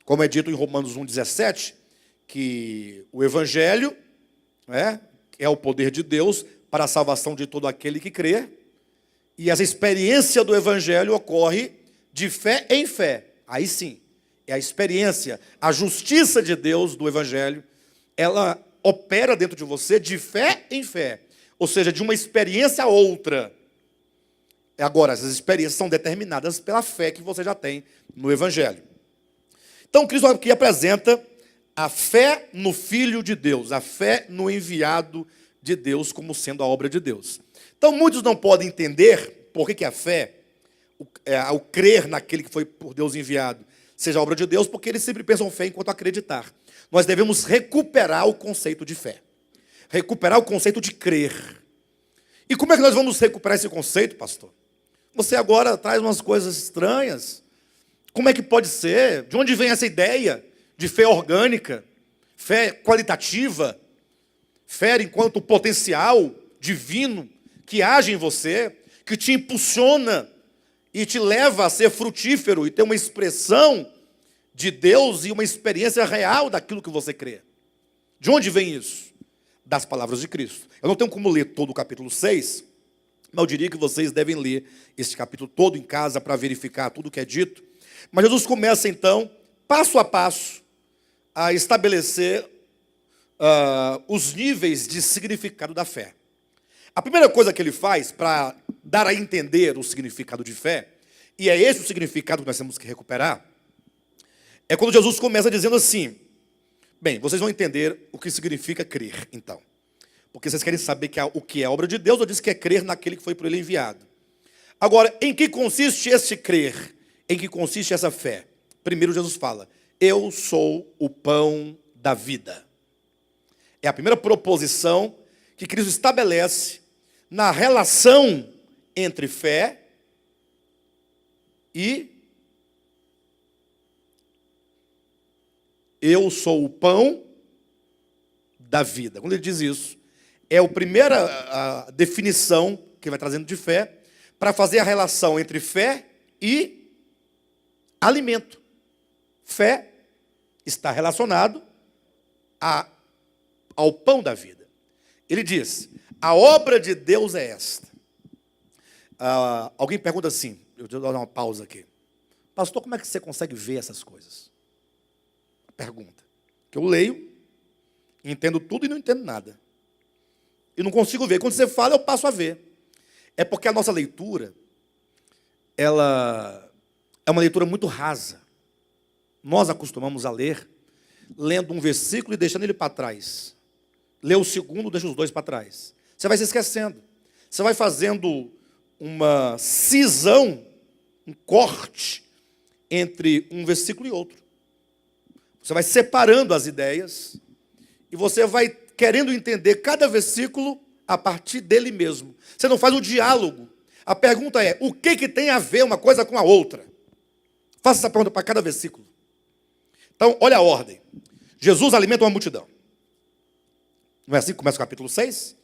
Como é dito em Romanos 1,17, que o Evangelho é o poder de Deus para a salvação de todo aquele que crê, e essa experiência do Evangelho ocorre de fé em fé. Aí sim, é a experiência, a justiça de Deus do Evangelho, ela opera dentro de você de fé em fé, ou seja, de uma experiência a outra. Agora, essas experiências são determinadas pela fé que você já tem no Evangelho. Então, Cristo aqui apresenta a fé no Filho de Deus, a fé no enviado de Deus como sendo a obra de Deus. Então, muitos não podem entender por que a fé, ao crer naquele que foi por Deus enviado, seja a obra de Deus, porque eles sempre pensam fé enquanto acreditar. Nós devemos recuperar o conceito de fé, recuperar o conceito de crer. E como é que nós vamos recuperar esse conceito, pastor? Você agora traz umas coisas estranhas. Como é que pode ser? De onde vem essa ideia de fé orgânica, fé qualitativa, fé enquanto potencial divino que age em você, que te impulsiona e te leva a ser frutífero e ter uma expressão de Deus e uma experiência real daquilo que você crê? De onde vem isso? Das palavras de Cristo. Eu não tenho como ler todo o capítulo 6, mas eu diria que vocês devem ler esse capítulo todo em casa para verificar tudo o que é dito. Mas Jesus começa então, passo a passo, a estabelecer os níveis de significado da fé. A primeira coisa que ele faz para dar a entender o significado de fé, e é esse o significado que nós temos que recuperar, é quando Jesus começa dizendo assim: bem, vocês vão entender o que significa crer, então. Porque vocês querem saber o que é a obra de Deus, eu disse que é crer naquele que foi por ele enviado. Agora, em que consiste esse crer? Em que consiste essa fé? Primeiro Jesus fala: eu sou o pão da vida. É a primeira proposição que Cristo estabelece na relação entre fé e eu sou o pão da vida. Quando ele diz isso, é a primeira definição que ele vai trazendo de fé, para fazer a relação entre fé e alimento. Fé está relacionado ao pão da vida. Ele diz: a obra de Deus é esta. Alguém pergunta assim, eu vou dar uma pausa aqui: pastor, como é que você consegue ver essas coisas? Pergunta. Que eu leio, entendo tudo e não entendo nada. E não consigo ver. Quando você fala, eu passo a ver. É porque a nossa leitura, ela é uma leitura muito rasa. Nós acostumamos a ler, lendo um versículo e deixando ele para trás. Lê o segundo, deixa os dois para trás. Você vai se esquecendo. Você vai fazendo uma cisão, um corte entre um versículo e outro. Você vai separando as ideias e você vai querendo entender cada versículo a partir dele mesmo. Você não faz o diálogo. A pergunta é: o que tem a ver uma coisa com a outra? Faça essa pergunta para cada versículo. Então, olha a ordem. Jesus alimenta uma multidão. Não é assim que começa o capítulo 6?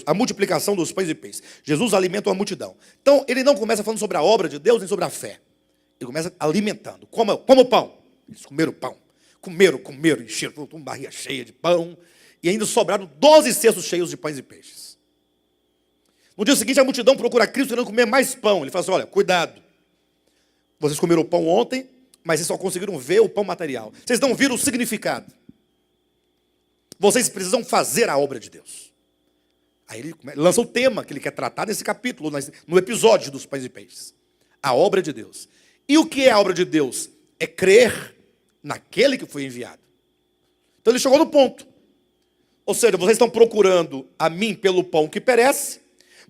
A multiplicação dos pães e peixes. Jesus alimenta uma multidão. Então, ele não começa falando sobre a obra de Deus nem sobre a fé. Ele começa alimentando. Como o pão. Eles comeram pão. Comeram, encheram uma barriga cheia de pão. E ainda sobraram 12 cestos cheios de pães e peixes. No dia seguinte, a multidão procura Cristo querendo comer mais pão. Ele fala assim: olha, cuidado. Vocês comeram o pão ontem, mas vocês só conseguiram ver o pão material. Vocês não viram o significado. Vocês precisam fazer a obra de Deus. Aí ele lança o tema que ele quer tratar nesse capítulo, no episódio dos pães e peixes. A obra de Deus. E o que é a obra de Deus? É crer naquele que foi enviado. Então ele chegou no ponto. Ou seja, vocês estão procurando a mim pelo pão que perece,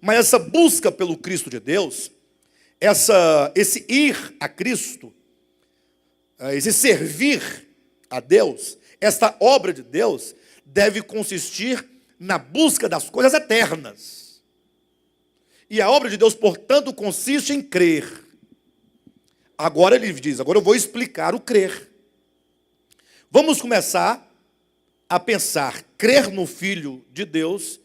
mas essa busca pelo Cristo de Deus, esse ir a Cristo, esse servir a Deus, esta obra de Deus, deve consistir na busca das coisas eternas. E a obra de Deus, portanto, consiste em crer. Agora ele diz: agora eu vou explicar o crer. Vamos começar a pensar, crer no Filho de Deus,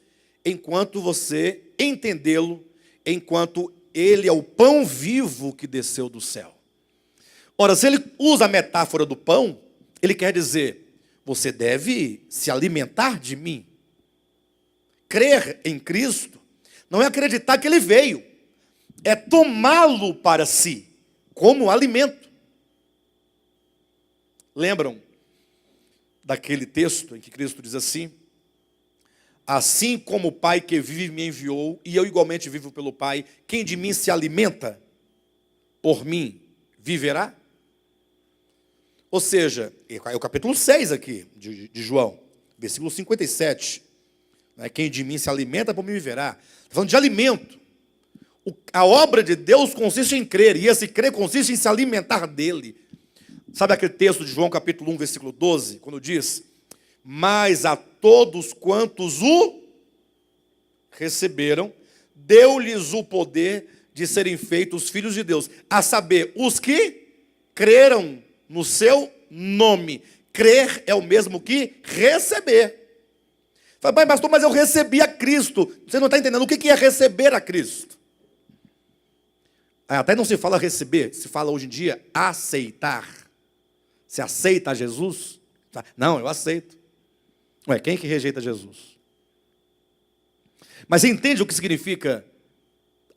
enquanto você entendê-lo, enquanto ele é o pão vivo que desceu do céu. Ora, se ele usa a metáfora do pão, ele quer dizer: você deve se alimentar de mim. Crer em Cristo não é acreditar que ele veio, é tomá-lo para si, como alimento. Lembram daquele texto em que Cristo diz assim: assim como o Pai que vive me enviou, e eu igualmente vivo pelo Pai, quem de mim se alimenta, por mim viverá? Ou seja, é o capítulo 6 aqui de João, versículo 57. Quem de mim se alimenta, por mim viverá. Está falando de alimento. A obra de Deus consiste em crer, e esse crer consiste em se alimentar dele. Sabe aquele texto de João capítulo 1, versículo 12, quando diz: mas a todos quantos o receberam, deu-lhes o poder de serem feitos filhos de Deus, a saber, os que creram no seu nome. Crer é o mesmo que receber. Fala, pastor, mas eu recebi a Cristo. Você não está entendendo o que é receber a Cristo. Até não se fala receber, se fala hoje em dia aceitar. Você aceita Jesus? Não, eu aceito. Ué, quem é que rejeita Jesus? Mas você entende o que significa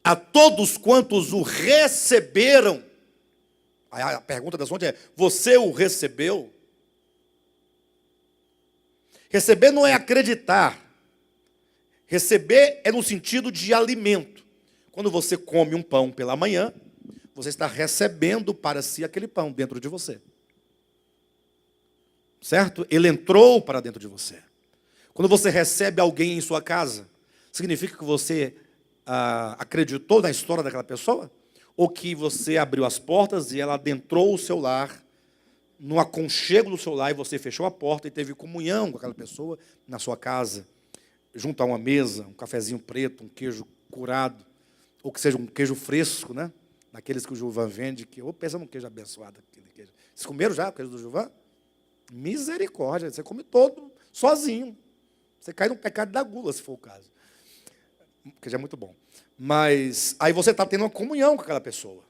a todos quantos o receberam? A pergunta da fonte é: você o recebeu? Receber não é acreditar. Receber é no sentido de alimento. Quando você come um pão pela manhã, você está recebendo para si aquele pão dentro de você. Certo? Ele entrou para dentro de você. Quando você recebe alguém em sua casa, significa que você acreditou na história daquela pessoa? Ou que você abriu as portas e ela adentrou o seu lar, no aconchego do seu lar, e você fechou a porta e teve comunhão com aquela pessoa na sua casa, junto a uma mesa, um cafezinho preto, um queijo curado, ou que seja um queijo fresco, né? Daqueles que o Gilvan vende, que pensa num queijo abençoado. Aquele queijo. Vocês comeram já o queijo do Gilvan? Misericórdia, você come todo sozinho. Você cai no pecado da gula, se for o caso. Que já é muito bom. Mas aí você está tendo uma comunhão com aquela pessoa.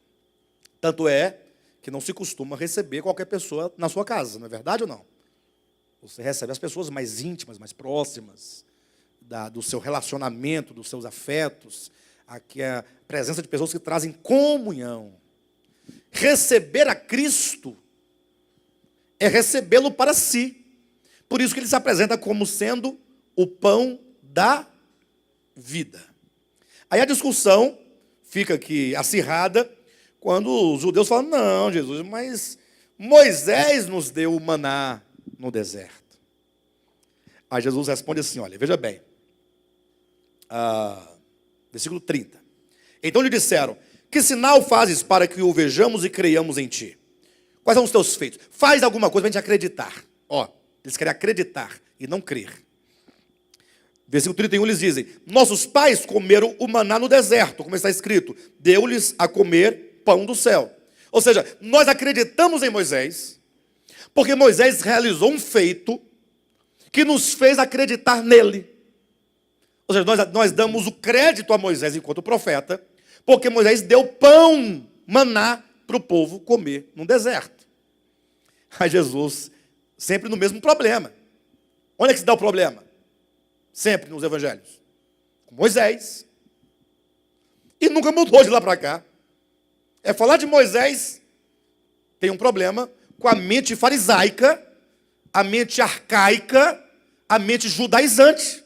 Tanto é que não se costuma receber qualquer pessoa na sua casa, não é verdade ou não? Você recebe as pessoas mais íntimas, mais próximas, do seu relacionamento, dos seus afetos. Aqui é a presença de pessoas que trazem comunhão. Receber a Cristo é recebê-lo para si. Por isso que ele se apresenta como sendo o pão da vida. Aí a discussão fica aqui acirrada quando os judeus falam: não, Jesus, mas Moisés nos deu o maná no deserto. Aí Jesus responde assim, olha, veja bem, versículo 30. Então lhe disseram: que sinal fazes para que o vejamos e creiamos em ti? Quais são os teus feitos? Faz alguma coisa para a gente acreditar. Eles querem acreditar e não crer. Versículo 31, eles dizem: nossos pais comeram o maná no deserto, como está escrito, deu-lhes a comer pão do céu. Ou seja, nós acreditamos em Moisés, porque Moisés realizou um feito que nos fez acreditar nele. Ou seja, nós damos o crédito a Moisés enquanto profeta, porque Moisés deu pão, maná, para o povo comer no deserto. Aí Jesus, sempre no mesmo problema. Onde é que se dá o problema? Sempre nos evangelhos. Com Moisés. E nunca mudou de lá para cá. É falar de Moisés, tem um problema com a mente farisaica, a mente arcaica, a mente judaizante.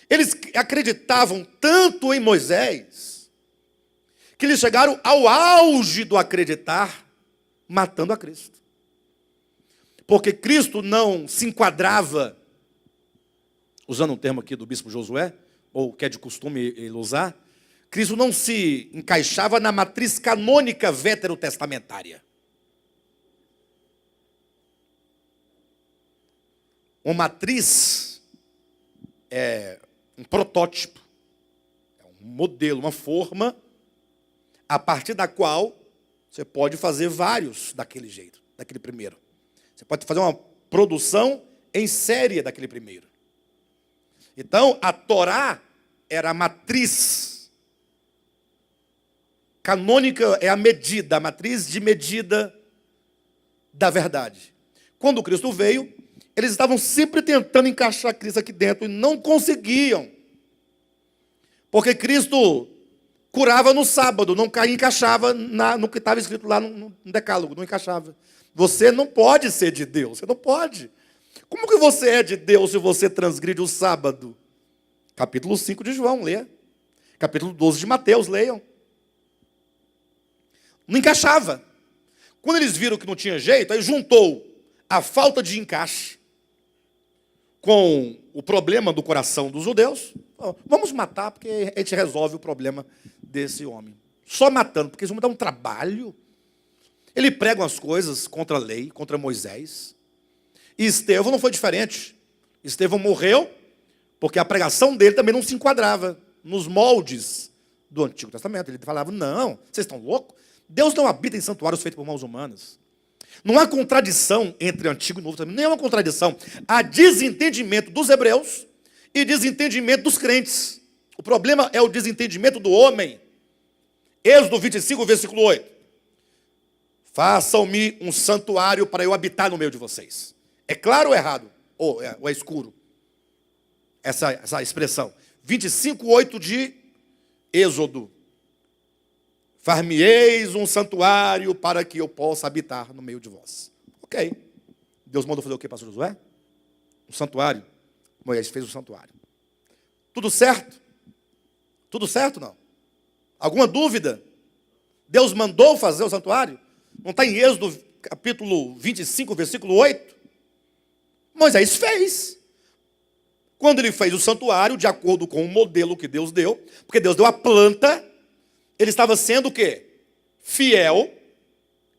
Eles acreditavam tanto em Moisés, que eles chegaram ao auge do acreditar, matando a Cristo. Porque Cristo não se enquadrava, usando um termo aqui do bispo Josué, ou que é de costume ele usar, Cristo não se encaixava na matriz canônica veterotestamentária. Uma matriz é um protótipo, é um modelo, uma forma, a partir da qual você pode fazer vários daquele jeito, daquele primeiro. Você pode fazer uma produção em série daquele primeiro. Então, a Torá era a matriz canônica, é a medida, a matriz de medida da verdade. Quando Cristo veio, eles estavam sempre tentando encaixar Cristo aqui dentro e não conseguiam. Porque Cristo curava no sábado, não encaixava no que estava escrito lá no decálogo, não encaixava. Você não pode ser de Deus, você não pode. Como que você é de Deus se você transgride o sábado? Capítulo 5 de João, leia. Capítulo 12 de Mateus, leiam. Não encaixava. Quando eles viram que não tinha jeito, aí juntou a falta de encaixe com o problema do coração dos judeus. Vamos matar, porque a gente resolve o problema desse homem. Só matando, porque isso vai dar um trabalho. Ele prega umas coisas contra a lei, contra Moisés. E Estevão não foi diferente. Estevão morreu porque a pregação dele também não se enquadrava nos moldes do Antigo Testamento. Ele falava, não, vocês estão loucos? Deus não habita em santuários feitos por mãos humanas. Não há contradição entre Antigo e Novo Testamento, nenhuma contradição. Há desentendimento dos hebreus e desentendimento dos crentes. O problema é o desentendimento do homem. Êxodo 25, versículo 8. Façam-me um santuário para eu habitar no meio de vocês. É claro ou errado? Ou é escuro? Essa expressão. 25, 8 de Êxodo. Far-me-eis um santuário para que eu possa habitar no meio de vós. Ok. Deus mandou fazer o quê, pastor Josué? Um santuário. Moisés fez um santuário. Tudo certo? Tudo certo, não? Alguma dúvida? Deus mandou fazer o santuário? Não está em Êxodo capítulo 25, versículo 8? Moisés fez. Quando ele fez o santuário, de acordo com o modelo que Deus deu, porque Deus deu a planta, ele estava sendo o quê? Fiel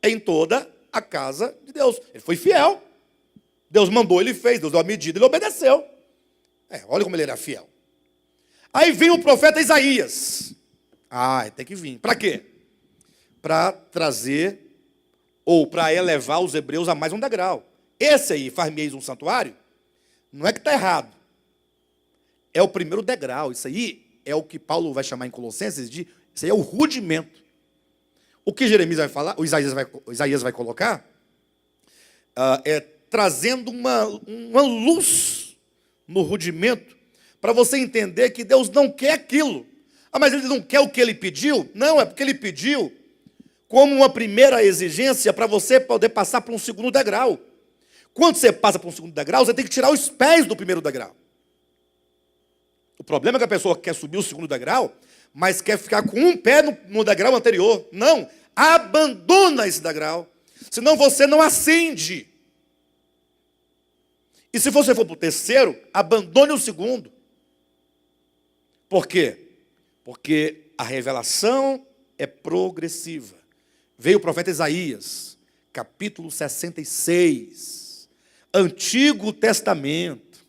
em toda a casa de Deus. Ele foi fiel. Deus mandou, ele fez. Deus deu a medida, ele obedeceu. Olha como ele era fiel. Aí vem o profeta Isaías. Tem que vir. Para quê? Para trazer, ou para elevar os hebreus a mais um degrau. Esse aí, far-me-eis um santuário, não é que está errado. É o primeiro degrau. Isso aí é o que Paulo vai chamar em Colossenses de... Isso aí é o rudimento. O que Jeremias vai falar, o Isaías vai colocar, é trazendo uma luz no rudimento, para você entender que Deus não quer aquilo. Mas ele não quer o que ele pediu? Não, é porque ele pediu como uma primeira exigência para você poder passar para um segundo degrau. Quando você passa para um segundo degrau, você tem que tirar os pés do primeiro degrau. O problema é que a pessoa quer subir o segundo degrau, mas quer ficar com um pé no degrau anterior. Não, abandona esse degrau, senão você não ascende. E se você for para o terceiro, abandone o segundo. Por quê? Porque a revelação é progressiva. Veio o profeta Isaías, capítulo 66, Antigo Testamento.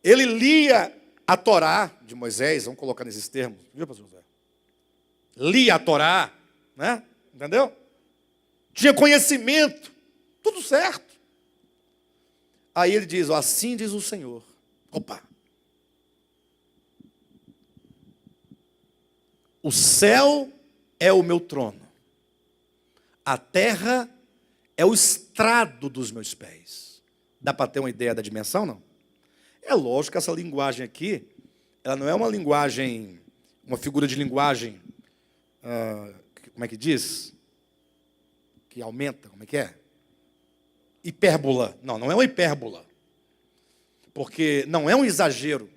Ele lia a Torá de Moisés, vamos colocar nesses termos, viu, pastor José? Lia a Torá, né? Entendeu? Tinha conhecimento, tudo certo. Aí ele diz, assim diz o Senhor. Opa! O céu é o meu trono, a terra é o estrado dos meus pés. Dá para ter uma ideia da dimensão, não? É lógico que essa linguagem aqui, ela não é uma linguagem, uma figura de linguagem, como é que diz? Que aumenta, como é que é? Hipérbola. Não, não é uma hipérbola. Porque não é um exagero.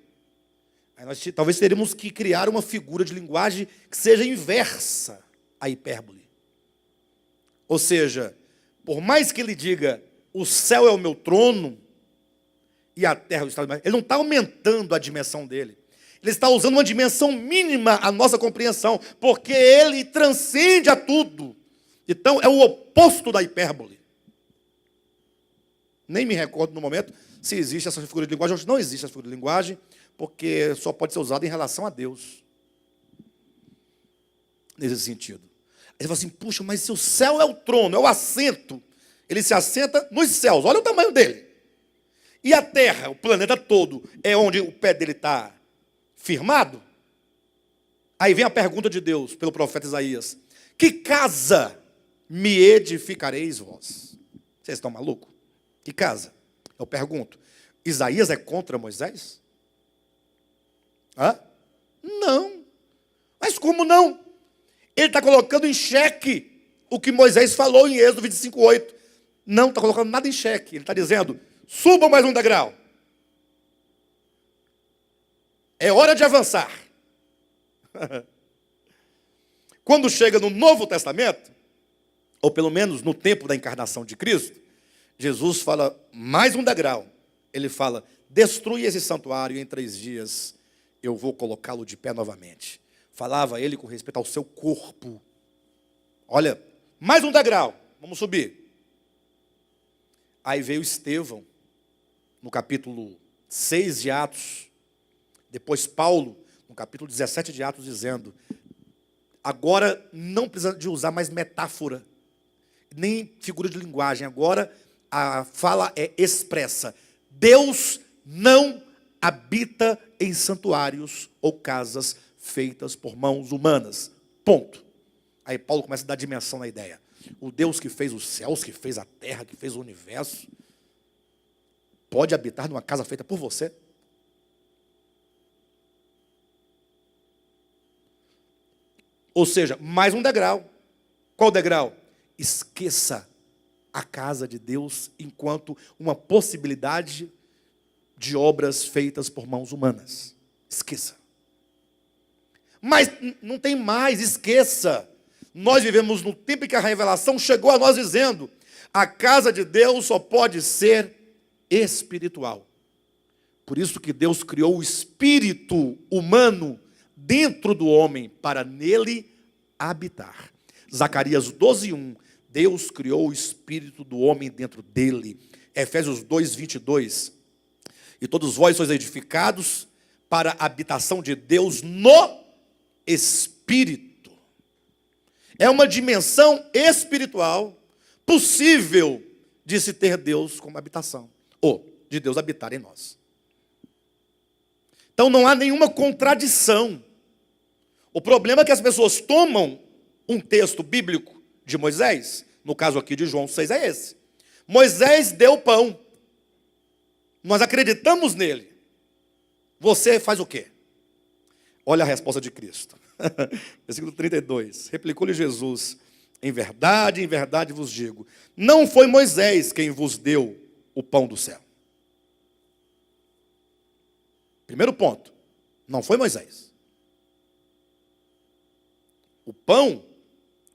Aí nós talvez teríamos que criar uma figura de linguagem que seja inversa à hipérbole. Ou seja, por mais que ele diga, o céu é o meu trono, e a terra do estado, ele não está aumentando a dimensão dele. Ele está usando uma dimensão mínima à nossa compreensão, porque ele transcende a tudo. Então, é o oposto da hipérbole. Nem me recordo no momento se existe essa figura de linguagem. Hoje não existe essa figura de linguagem, porque só pode ser usada em relação a Deus. Nesse sentido. Aí você fala assim, puxa, mas se o céu é o trono, é o assento, ele se assenta nos céus, olha o tamanho dele. E a terra, o planeta todo, é onde o pé dele está firmado? Aí vem a pergunta de Deus, pelo profeta Isaías. Que casa me edificareis vós? Vocês estão malucos? Que casa? Eu pergunto. Isaías é contra Moisés? Não. Mas como não? Ele está colocando em xeque o que Moisés falou em Êxodo 25:8. Não está colocando nada em xeque. Ele está dizendo, subam mais um degrau. É hora de avançar. Quando chega no Novo Testamento, ou pelo menos no tempo da encarnação de Cristo, Jesus fala mais um degrau. Ele fala, destrui esse santuário e em 3 dias eu vou colocá-lo de pé novamente. Falava ele com respeito ao seu corpo. Olha, mais um degrau, vamos subir. Aí veio Estevão, no capítulo 6 de Atos. Depois Paulo, no capítulo 17 de Atos, dizendo, agora não precisa de usar mais metáfora, nem figura de linguagem. Agora a fala é expressa. Deus não habita em santuários ou casas feitas por mãos humanas. Ponto. Aí Paulo começa a dar dimensão na ideia. O Deus que fez os céus, que fez a terra, que fez o universo, pode habitar numa casa feita por você? Ou seja, mais um degrau. Qual degrau? Esqueça a casa de Deus enquanto uma possibilidade de obras feitas por mãos humanas. Esqueça. Mas não tem mais, esqueça. Nós vivemos no tempo em que a revelação chegou a nós dizendo, a casa de Deus só pode ser espiritual. Por isso que Deus criou o espírito humano dentro do homem, para nele habitar. Zacarias 12:1, Deus criou o espírito do homem dentro dele. Efésios 2:22, e todos vós sois edificados para a habitação de Deus no espírito. É uma dimensão espiritual possível de se ter Deus como habitação, ou de Deus habitar em nós. Então não há nenhuma contradição. O problema é que as pessoas tomam um texto bíblico de Moisés, no caso aqui de João 6 é esse. Moisés deu pão. Nós acreditamos nele. Você faz o quê? Olha a resposta de Cristo. Versículo 32. Replicou-lhe Jesus, em verdade vos digo, não foi Moisés quem vos deu o pão do céu. Primeiro ponto, não foi Moisés. O pão,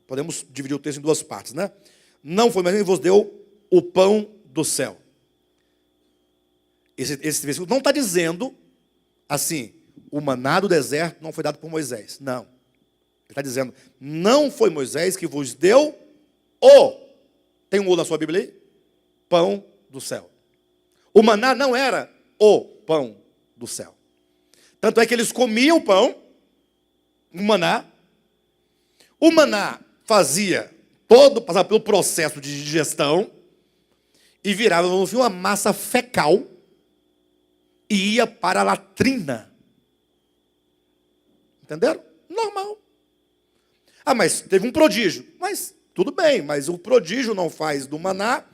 podemos dividir o texto em 2 partes, né? Não foi Moisés quem vos deu o pão do céu. Esse versículo não está dizendo assim, o maná do deserto não foi dado por Moisés. Não. Ele está dizendo, não foi Moisés que vos deu tem um na sua Bíblia aí? Pão do céu. O maná não era o pão do céu. Tanto é que eles comiam pão, o maná passava pelo processo de digestão e virava no fim uma massa fecal e ia para a latrina. Entenderam? Normal. Ah, mas teve um prodígio. Mas tudo bem, mas o prodígio não faz do maná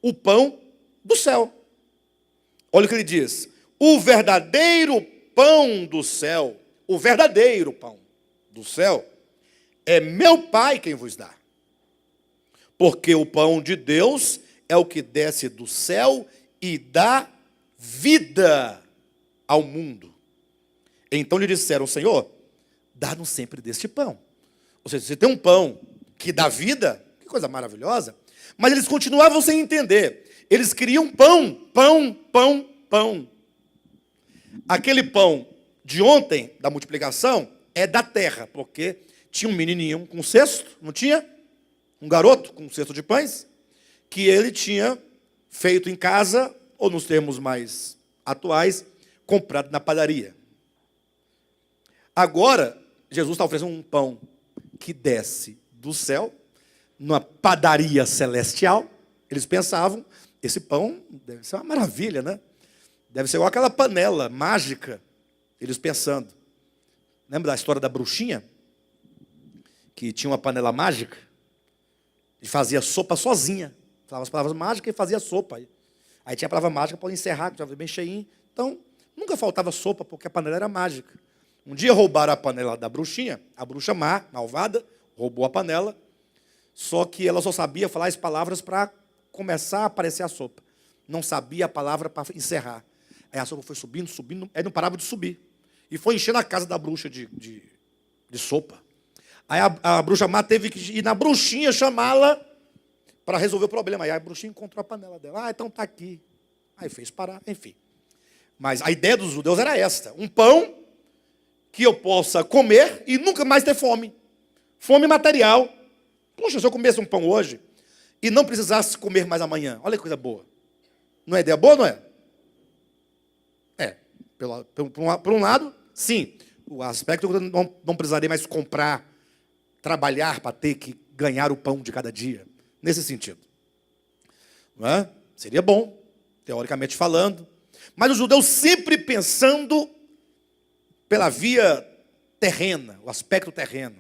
o pão do céu. Olha o que ele diz. O verdadeiro pão do céu, o verdadeiro pão do céu, é meu Pai quem vos dá. Porque o pão de Deus é o que desce do céu e dá vida ao mundo. Então lhe disseram, Senhor, dá-nos sempre deste pão. Ou seja, você tem um pão que dá vida, que coisa maravilhosa, mas eles continuavam sem entender. Eles queriam pão. Aquele pão de ontem, da multiplicação, é da terra, porque tinha um menininho com um cesto, não tinha? Um garoto com um cesto de pães, que ele tinha feito em casa, ou nos termos mais atuais, comprado na padaria. Agora, Jesus está oferecendo um pão que desce do céu, numa padaria celestial. Eles pensavam, esse pão deve ser uma maravilha, né? Deve ser igual aquela panela mágica. Eles pensando. Lembra da história da bruxinha? Que tinha uma panela mágica e fazia sopa sozinha. Falava as palavras mágicas e fazia sopa. Aí tinha a palavra mágica para encerrar, que estava bem cheinho. Então, nunca faltava sopa, porque a panela era mágica. Um dia roubaram a panela da bruxinha, a bruxa má, malvada, roubou a panela, só que ela só sabia falar as palavras para começar a aparecer a sopa. Não sabia a palavra para encerrar. Aí a sopa foi subindo, subindo, aí não parava de subir. E foi enchendo a casa da bruxa de sopa. Aí a bruxa má teve que ir na bruxinha chamá-la para resolver o problema. Aí a bruxinha encontrou a panela dela. Ah, então tá aqui. Aí fez parar, enfim. Mas a ideia dos judeus era esta: um pão que eu possa comer e nunca mais ter fome. Fome material. Puxa, se eu comesse um pão hoje e não precisasse comer mais amanhã, olha que coisa boa. Não é ideia boa, não é? É. Por um lado, sim. O aspecto que eu não precisaria mais comprar, trabalhar para ter que ganhar o pão de cada dia. Nesse sentido. Não é? Seria bom, teoricamente falando. Mas os judeus sempre pensando pela via terrena, o aspecto terreno.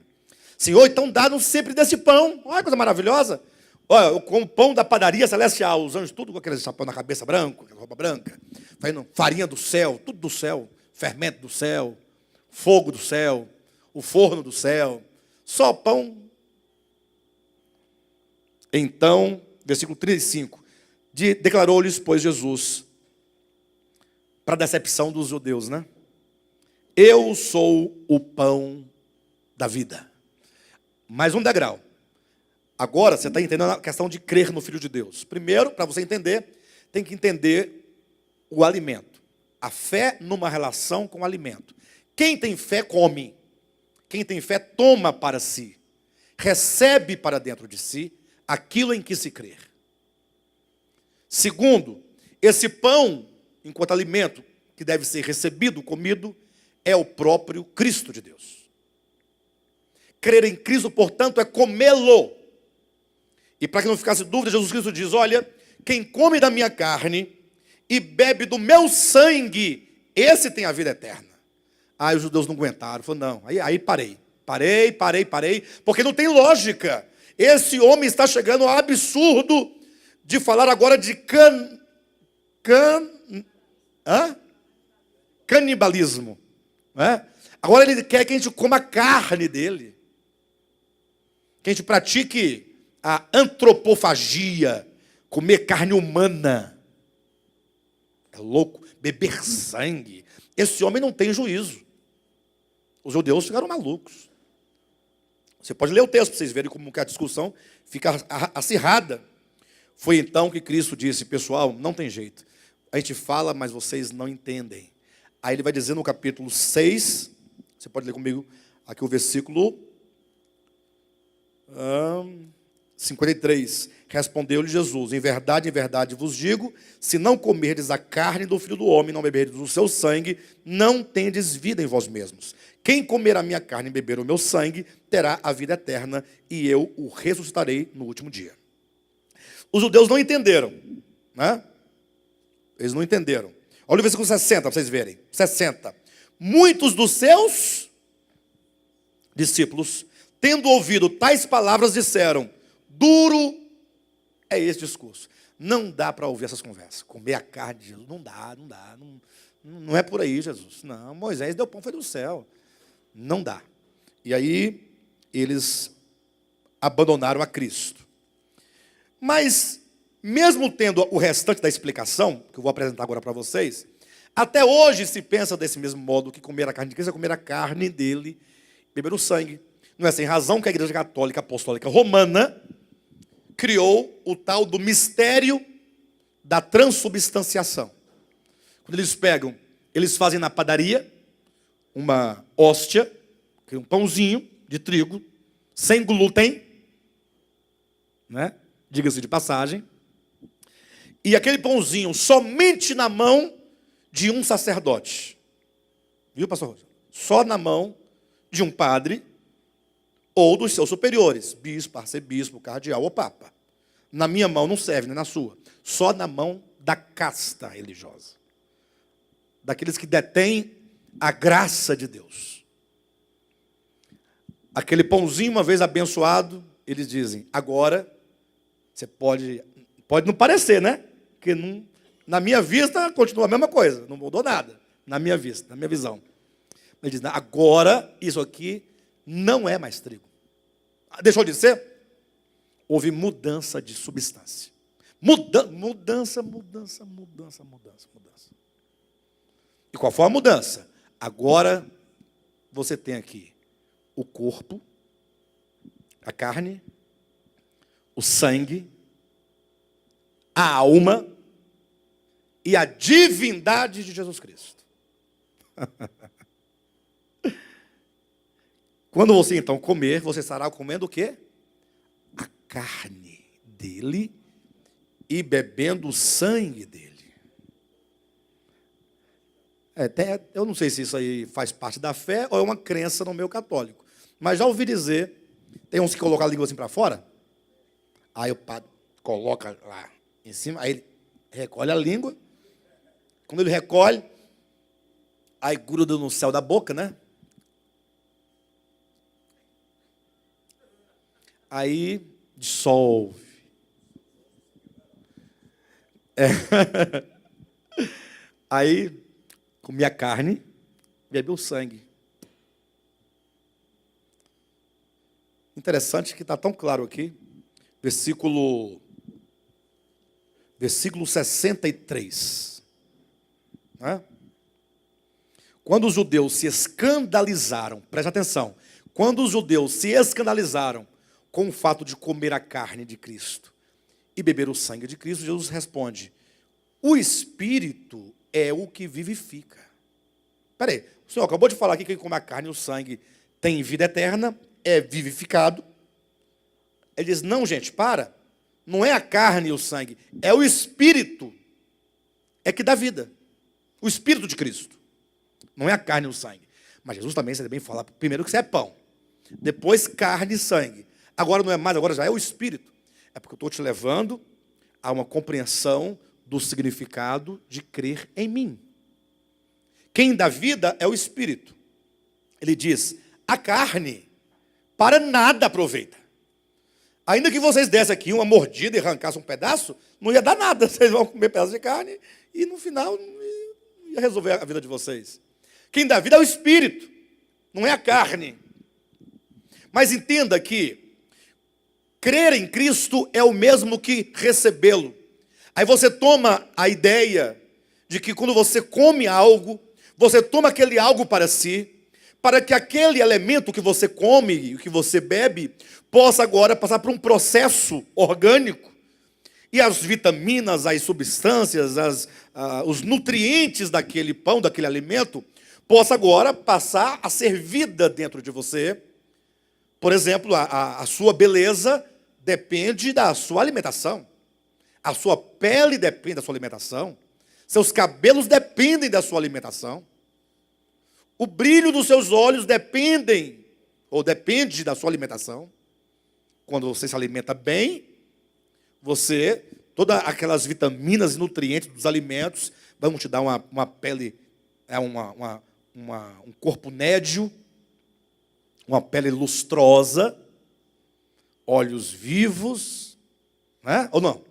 Senhor, então dá-nos sempre desse pão. Olha que coisa maravilhosa. Olha, eu como pão da padaria celestial, os anjos tudo com aquele chapéu na cabeça branco, aquela roupa branca, farinha do céu, tudo do céu, fermento do céu, fogo do céu, o forno do céu, só pão. Então, versículo 35, declarou-lhes, pois, Jesus, para a decepção dos judeus, né? Eu sou o pão da vida. Mais um degrau. Agora, você está entendendo a questão de crer no Filho de Deus. Primeiro, para você entender, tem que entender o alimento. A fé numa relação com o alimento. Quem tem fé, come. Quem tem fé, toma para si. Recebe para dentro de si aquilo em que se crer. Segundo, esse pão, enquanto alimento, que deve ser recebido, comido, é o próprio Cristo de Deus. Crer em Cristo, portanto, é comê-lo. E para que não ficasse dúvida, Jesus Cristo diz, olha, quem come da minha carne e bebe do meu sangue, esse tem a vida eterna. Aí os judeus não aguentaram, falaram, não, aí parei, porque não tem lógica. Esse homem está chegando ao absurdo de falar agora de canibalismo. Não é? Agora ele quer que a gente coma a carne dele. Que a gente pratique a antropofagia, comer carne humana. É louco, beber sangue. Esse homem não tem juízo. Os judeus ficaram malucos. Você pode ler o texto para vocês verem como que a discussão fica acirrada. Foi então que Cristo disse, pessoal, não tem jeito. A gente fala, mas vocês não entendem. Aí ele vai dizer no capítulo 6, você pode ler comigo aqui o versículo 53. Respondeu-lhe Jesus, em verdade vos digo, se não comerdes a carne do Filho do Homem, não beberdes do seu sangue, não tendes vida em vós mesmos. Quem comer a minha carne e beber o meu sangue, terá a vida eterna, e eu o ressuscitarei no último dia. Os judeus não entenderam, né? Eles não entenderam. Olha o versículo 60, para vocês verem. 60. Muitos dos seus discípulos, tendo ouvido tais palavras, disseram, duro é esse discurso. Não dá para ouvir essas conversas. Comer a carne de Jesus, não dá. Não é por aí, Jesus. Não, Moisés deu pão, foi do céu. Não dá. E aí, eles abandonaram a Cristo. Mas, mesmo tendo o restante da explicação, que eu vou apresentar agora para vocês, até hoje se pensa desse mesmo modo que comer a carne de Cristo é comer a carne dele, beber o sangue. Não é sem razão que a Igreja Católica Apostólica Romana criou o tal do mistério da transubstanciação. Quando eles pegam, eles fazem na padaria uma hóstia, um pãozinho de trigo, sem glúten, né? Diga-se de passagem, e aquele pãozinho somente na mão de um sacerdote. Viu, pastor Rosa? Só na mão de um padre ou dos seus superiores, bispo, arcebispo, cardeal ou papa. Na minha mão não serve, nem na sua. Só na mão da casta religiosa. Daqueles que detêm a graça de Deus. Aquele pãozinho, uma vez abençoado, eles dizem, agora, você pode não parecer, né? Porque na minha vista continua a mesma coisa, não mudou nada, na minha vista, na minha visão. Ele diz, agora isso aqui não é mais trigo. Deixou de ser? Houve mudança de substância. Mudança. E qual foi a mudança? Agora você tem aqui o corpo, a carne, o sangue, a alma e a divindade de Jesus Cristo. Quando você então comer, você estará comendo o quê? A carne dele e bebendo o sangue dele. Eu não sei se isso aí faz parte da fé ou é uma crença no meio católico. Mas já ouvi dizer, tem uns que colocam a língua assim para fora. Aí o padre coloca lá em cima, aí ele recolhe a língua. Quando ele recolhe, aí gruda no céu da boca, né? Aí dissolve. Aí comia a carne, bebeu o sangue. Interessante que está tão claro aqui. Versículo 63. Né? Quando os judeus se escandalizaram, preste atenção, quando os judeus se escandalizaram com o fato de comer a carne de Cristo e beber o sangue de Cristo, Jesus responde, o Espírito é o que vivifica. Espera aí, o senhor acabou de falar aqui que quem come a carne e o sangue tem vida eterna, é vivificado. Ele diz, não gente, para, não é a carne e o sangue, é o Espírito, é que dá vida. O Espírito de Cristo, não é a carne e o sangue. Mas Jesus também, você bem falar, primeiro que você é pão, depois carne e sangue. Agora não é mais, agora já é o Espírito. É porque eu estou te levando a uma compreensão do significado de crer em mim. Quem dá vida é o Espírito. Ele diz, a carne para nada aproveita. Ainda que vocês dessem aqui uma mordida e arrancassem um pedaço, não ia dar nada. Vocês vão comer pedaço de carne e no final não ia resolver a vida de vocês. Quem dá vida é o Espírito, não é a carne. Mas entenda que crer em Cristo é o mesmo que recebê-lo. Aí você toma a ideia de que quando você come algo, você toma aquele algo para si, para que aquele elemento que você come, que você bebe, possa agora passar por um processo orgânico e as vitaminas, as substâncias, os nutrientes daquele pão, daquele alimento, possa agora passar a ser vida dentro de você. Por exemplo, a sua beleza depende da sua alimentação. A sua pele depende da sua alimentação. Seus cabelos dependem da sua alimentação. O brilho dos seus olhos depende da sua alimentação. Quando você se alimenta bem, todas aquelas vitaminas e nutrientes dos alimentos vão te dar uma pele, um corpo nédio, uma pele lustrosa, olhos vivos, né? Ou não?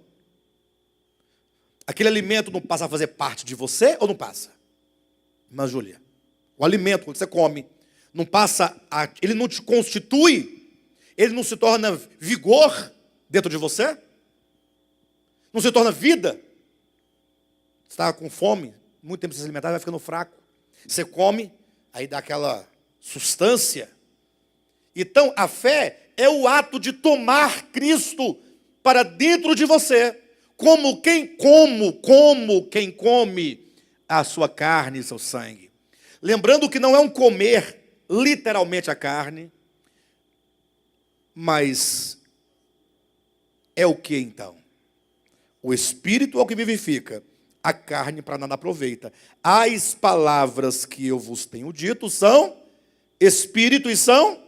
Aquele alimento não passa a fazer parte de você ou não passa? Irmã Júlia, o alimento, quando você come, ele não te constitui, ele não se torna vigor dentro de você? Não se torna vida? Você está com fome, muito tempo sem se alimentar, vai ficando fraco. Você come, aí dá aquela sustância. Então, a fé é o ato de tomar Cristo para dentro de você, como quem come a sua carne e seu sangue. Lembrando que não é um comer literalmente a carne, mas é o que então? O Espírito é o que vivifica, a carne para nada aproveita. As palavras que eu vos tenho dito são Espírito e são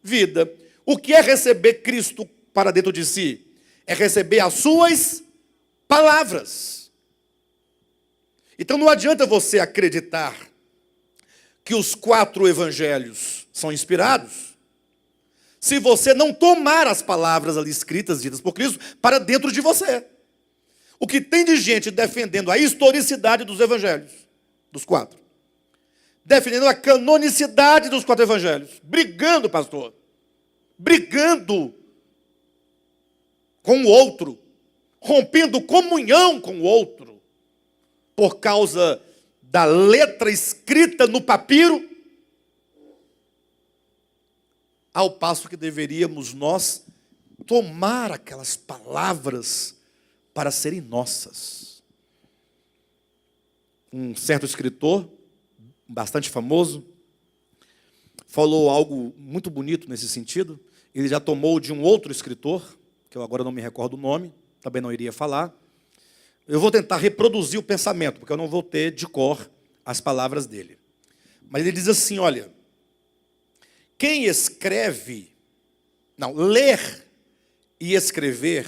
vida. O que é receber Cristo para dentro de si? É receber as suas palavras. Então não adianta você acreditar que os 4 evangelhos são inspirados, se você não tomar as palavras ali escritas, ditas por Cristo, para dentro de você. O que tem de gente defendendo a historicidade dos evangelhos, dos 4, defendendo a canonicidade dos 4 evangelhos. Brigando, pastor. Brigando com o outro. Rompendo comunhão com o outro. Por causa da letra escrita no papiro. Ao passo que deveríamos nós tomar aquelas palavras para serem nossas. Um certo escritor, bastante famoso, falou algo muito bonito nesse sentido. Ele já tomou de um outro escritor, que eu agora não me recordo o nome, também não iria falar. Eu vou tentar reproduzir o pensamento, porque eu não vou ter de cor as palavras dele. Mas ele diz assim, olha, quem escreve, não, ler e escrever,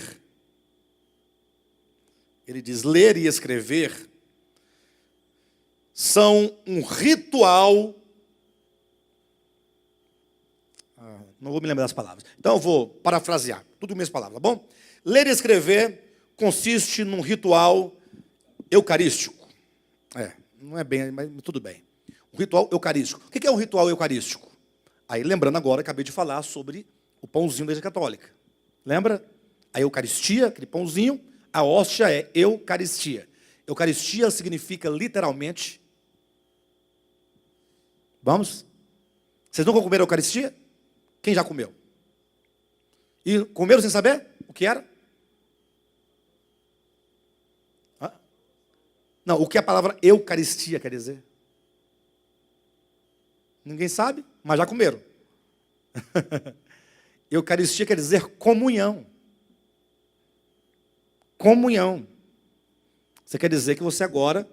ele diz, ler e escrever são um ritual, não vou me lembrar das palavras, então eu vou parafrasear, tudo mesmas palavras, tá bom? Ler e escrever consiste num ritual eucarístico. Não é bem, mas tudo bem. Um ritual eucarístico. O que é um ritual eucarístico? Aí, lembrando agora, acabei de falar sobre o pãozinho da Igreja Católica. Lembra? A Eucaristia, aquele pãozinho, a hóstia é Eucaristia. Eucaristia significa literalmente... Vamos? Vocês nunca comeram Eucaristia? Quem já comeu? E comeram sem saber o que era? Não, o que a palavra Eucaristia quer dizer? Ninguém sabe, mas já comeram. Eucaristia quer dizer comunhão. Comunhão. Você quer dizer que você agora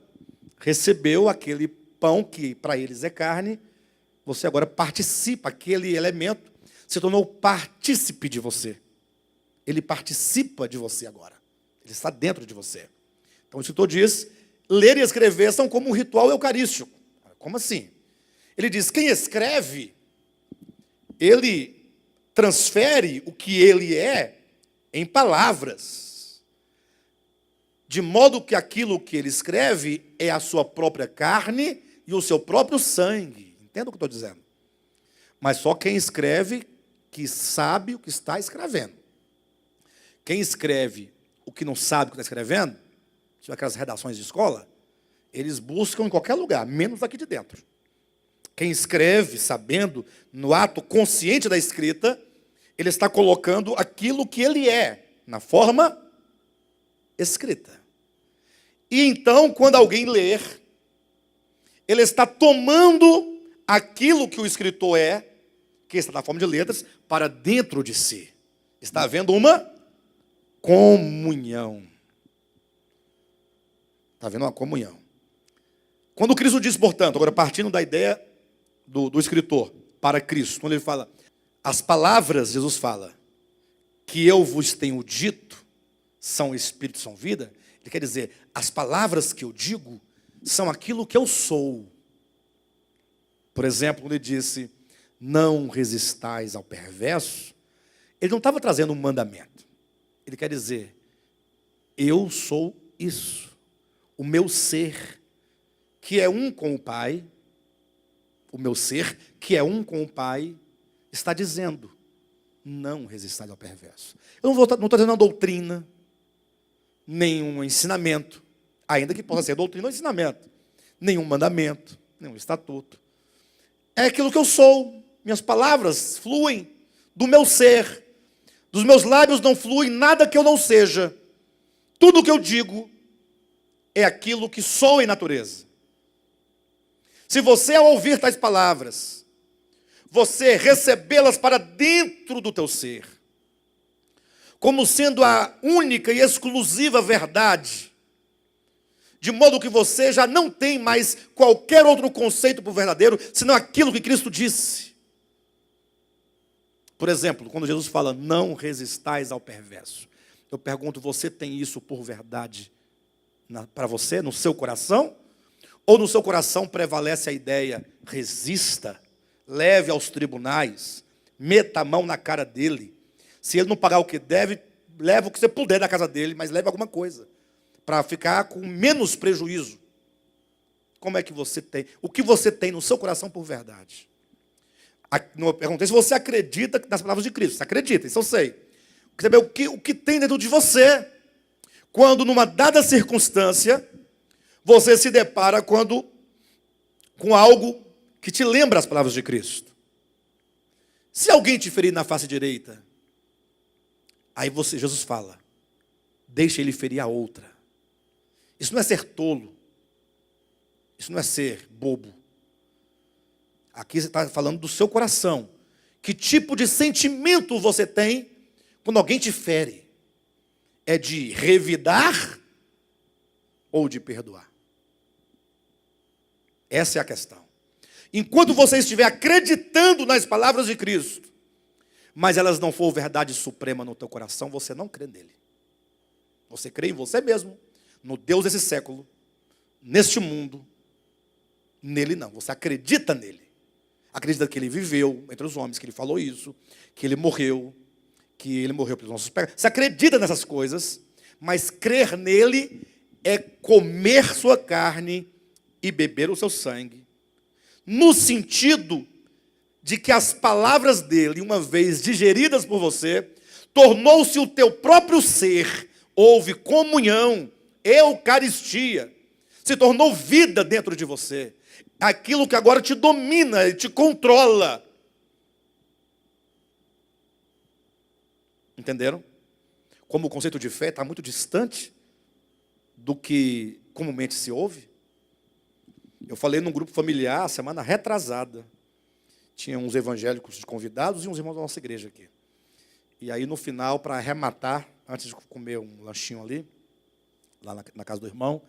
recebeu aquele pão que para eles é carne, você agora participa, aquele elemento se tornou partícipe de você. Ele participa de você agora. Ele está dentro de você. Então o escritor diz, ler e escrever são como um ritual eucarístico. Como assim? Ele diz, quem escreve, ele transfere o que ele é em palavras. De modo que aquilo que ele escreve é a sua própria carne e o seu próprio sangue. Entenda o que eu estou dizendo? Mas só quem escreve que sabe o que está escrevendo. Quem escreve o que não sabe o que está escrevendo, tipo aquelas redações de escola, eles buscam em qualquer lugar, menos aqui de dentro. Quem escreve, sabendo, no ato consciente da escrita, ele está colocando aquilo que ele é, na forma escrita. E então, quando alguém ler, ele está tomando aquilo que o escritor é, que está na forma de letras, para dentro de si. Está havendo uma comunhão. Está havendo uma comunhão. Quando Cristo diz, portanto, agora partindo da ideia do escritor para Cristo, quando ele fala, as palavras, Jesus fala, que eu vos tenho dito, são espírito, são vida, ele quer dizer, as palavras que eu digo, são aquilo que eu sou. Por exemplo, quando ele disse, não resistais ao perverso, ele não estava trazendo um mandamento. Ele quer dizer, eu sou isso. O meu ser, que é um com o Pai, o meu ser, que é um com o Pai, está dizendo, não resistais ao perverso. Eu não estou dizendo uma doutrina, nenhum ensinamento, ainda que possa ser doutrina ou ensinamento, nenhum mandamento, nenhum estatuto. É aquilo que eu sou, minhas palavras fluem do meu ser, dos meus lábios não flui nada que eu não seja. Tudo o que eu digo é aquilo que sou em natureza. Se você, ao ouvir tais palavras, você recebê-las para dentro do teu ser, como sendo a única e exclusiva verdade, de modo que você já não tem mais qualquer outro conceito por verdadeiro, senão aquilo que Cristo disse. Por exemplo, quando Jesus fala, não resistais ao perverso, eu pergunto, você tem isso por verdade para você, no seu coração? Ou no seu coração prevalece a ideia, resista, leve aos tribunais, meta a mão na cara dele. Se ele não pagar o que deve, leve o que você puder da casa dele, mas leve alguma coisa, para ficar com menos prejuízo. Como é que você tem? O que você tem no seu coração por verdade? Eu perguntei se você acredita nas palavras de Cristo. Você acredita, isso eu sei. Quer saber o que tem dentro de você quando, numa dada circunstância, você se depara com algo que te lembra as palavras de Cristo. Se alguém te ferir na face direita, aí Jesus fala, deixa ele ferir a outra. Isso não é ser tolo. Isso não é ser bobo. Aqui você está falando do seu coração. Que tipo de sentimento você tem quando alguém te fere? É de revidar ou de perdoar? Essa é a questão. Enquanto você estiver acreditando nas palavras de Cristo, mas elas não for verdade suprema no teu coração, você não crê nele. Você crê em você mesmo, no Deus desse século, neste mundo. Nele não, você acredita nele. Acredita que ele viveu entre os homens, que ele falou isso, que ele morreu pelos nossos pecados. Você acredita nessas coisas, mas crer nele é comer sua carne e beber o seu sangue, no sentido de que as palavras dele, uma vez digeridas por você, tornou-se o teu próprio ser, houve comunhão, eucaristia, se tornou vida dentro de você. Aquilo que agora te domina e te controla. Entenderam? Como o conceito de fé está muito distante do que comumente se ouve. Eu falei num grupo familiar, semana retrasada. Tinha uns evangélicos de convidados e uns irmãos da nossa igreja aqui. E aí no final, para arrematar, antes de comer um lanchinho ali, lá na casa do irmão,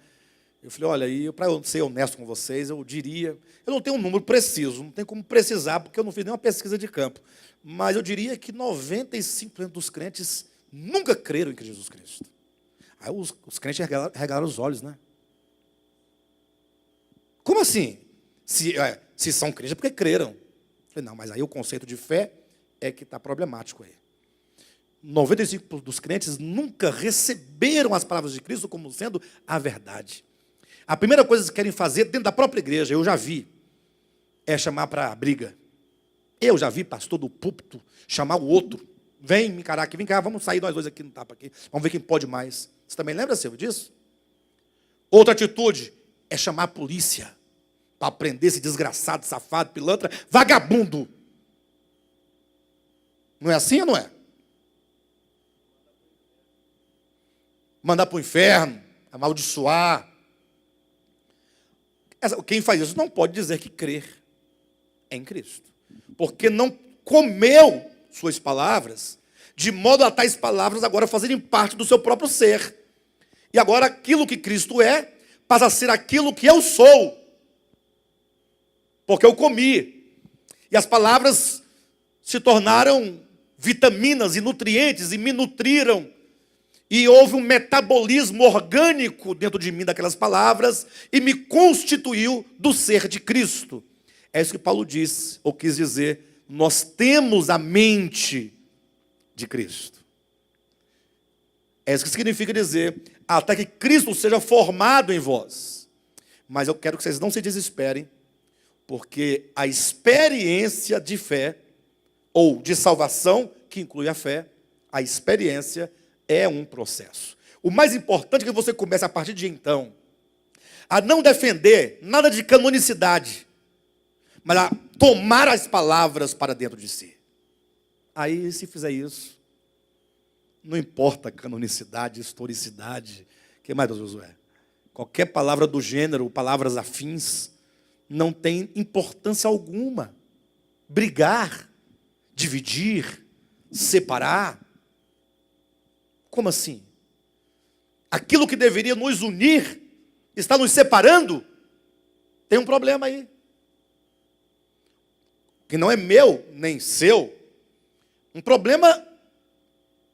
eu falei, olha, para eu ser honesto com vocês, eu diria, eu não tenho um número preciso, não tem como precisar, porque eu não fiz nenhuma pesquisa de campo, mas eu diria que 95% dos crentes nunca creram em Jesus Cristo. Aí os crentes regalaram os olhos, né? Como assim? Se são crentes é porque creram. Eu falei, não, mas aí o conceito de fé é que está problemático aí. 95% dos crentes nunca receberam as palavras de Cristo como sendo a verdade. A primeira coisa que querem fazer dentro da própria igreja, eu já vi, é chamar para briga. Eu já vi pastor do púlpito chamar o outro. Vem me encarar aqui, vem cá, vamos sair nós dois aqui no tapa aqui. Vamos ver quem pode mais. Você também lembra, Silvio, disso? Outra atitude é chamar a polícia para prender esse desgraçado, safado, pilantra, vagabundo. Não é assim ou não é? Mandar para o inferno, amaldiçoar. Quem faz isso não pode dizer que crer em Cristo, porque não comeu suas palavras, de modo a tais palavras agora fazerem parte do seu próprio ser. E agora aquilo que Cristo é, passa a ser aquilo que eu sou, porque eu comi. E as palavras se tornaram vitaminas e nutrientes e me nutriram. E houve um metabolismo orgânico dentro de mim daquelas palavras e me constituiu do ser de Cristo. É isso que Paulo disse, ou quis dizer, nós temos a mente de Cristo. É isso que significa dizer, até que Cristo seja formado em vós. Mas eu quero que vocês não se desesperem, porque a experiência de fé, ou de salvação, que inclui a fé, a experiência é um processo. O mais importante é que você comece a partir de então a não defender nada de canonicidade, mas a tomar as palavras para dentro de si. Aí, se fizer isso, não importa canonicidade, historicidade, o que mais, Josué? Qualquer palavra do gênero, palavras afins, não tem importância alguma. Brigar, dividir, separar. Como assim? Aquilo que deveria nos unir está nos separando? Tem um problema aí. Que não é meu, nem seu. Um problema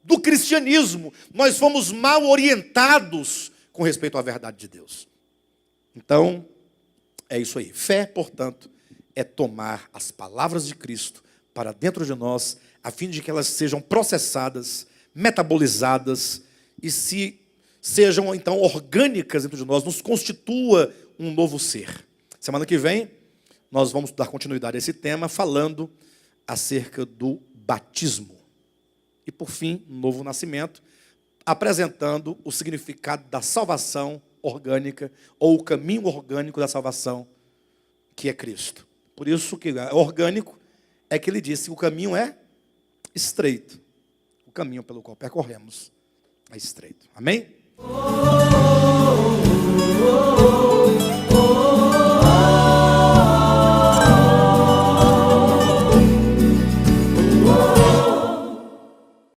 do cristianismo. Nós fomos mal orientados com respeito à verdade de Deus. Então, é isso aí. Fé, portanto, é tomar as palavras de Cristo para dentro de nós, a fim de que elas sejam processadas, metabolizadas e sejam então orgânicas dentro de nós, nos constitua um novo ser. Semana que vem, nós vamos dar continuidade a esse tema, falando acerca do batismo. E, por fim, novo nascimento, apresentando o significado da salvação orgânica, ou o caminho orgânico da salvação, que é Cristo. Por isso que é orgânico, é que ele disse que o caminho é estreito. O caminho pelo qual percorremos é estreito. Amém?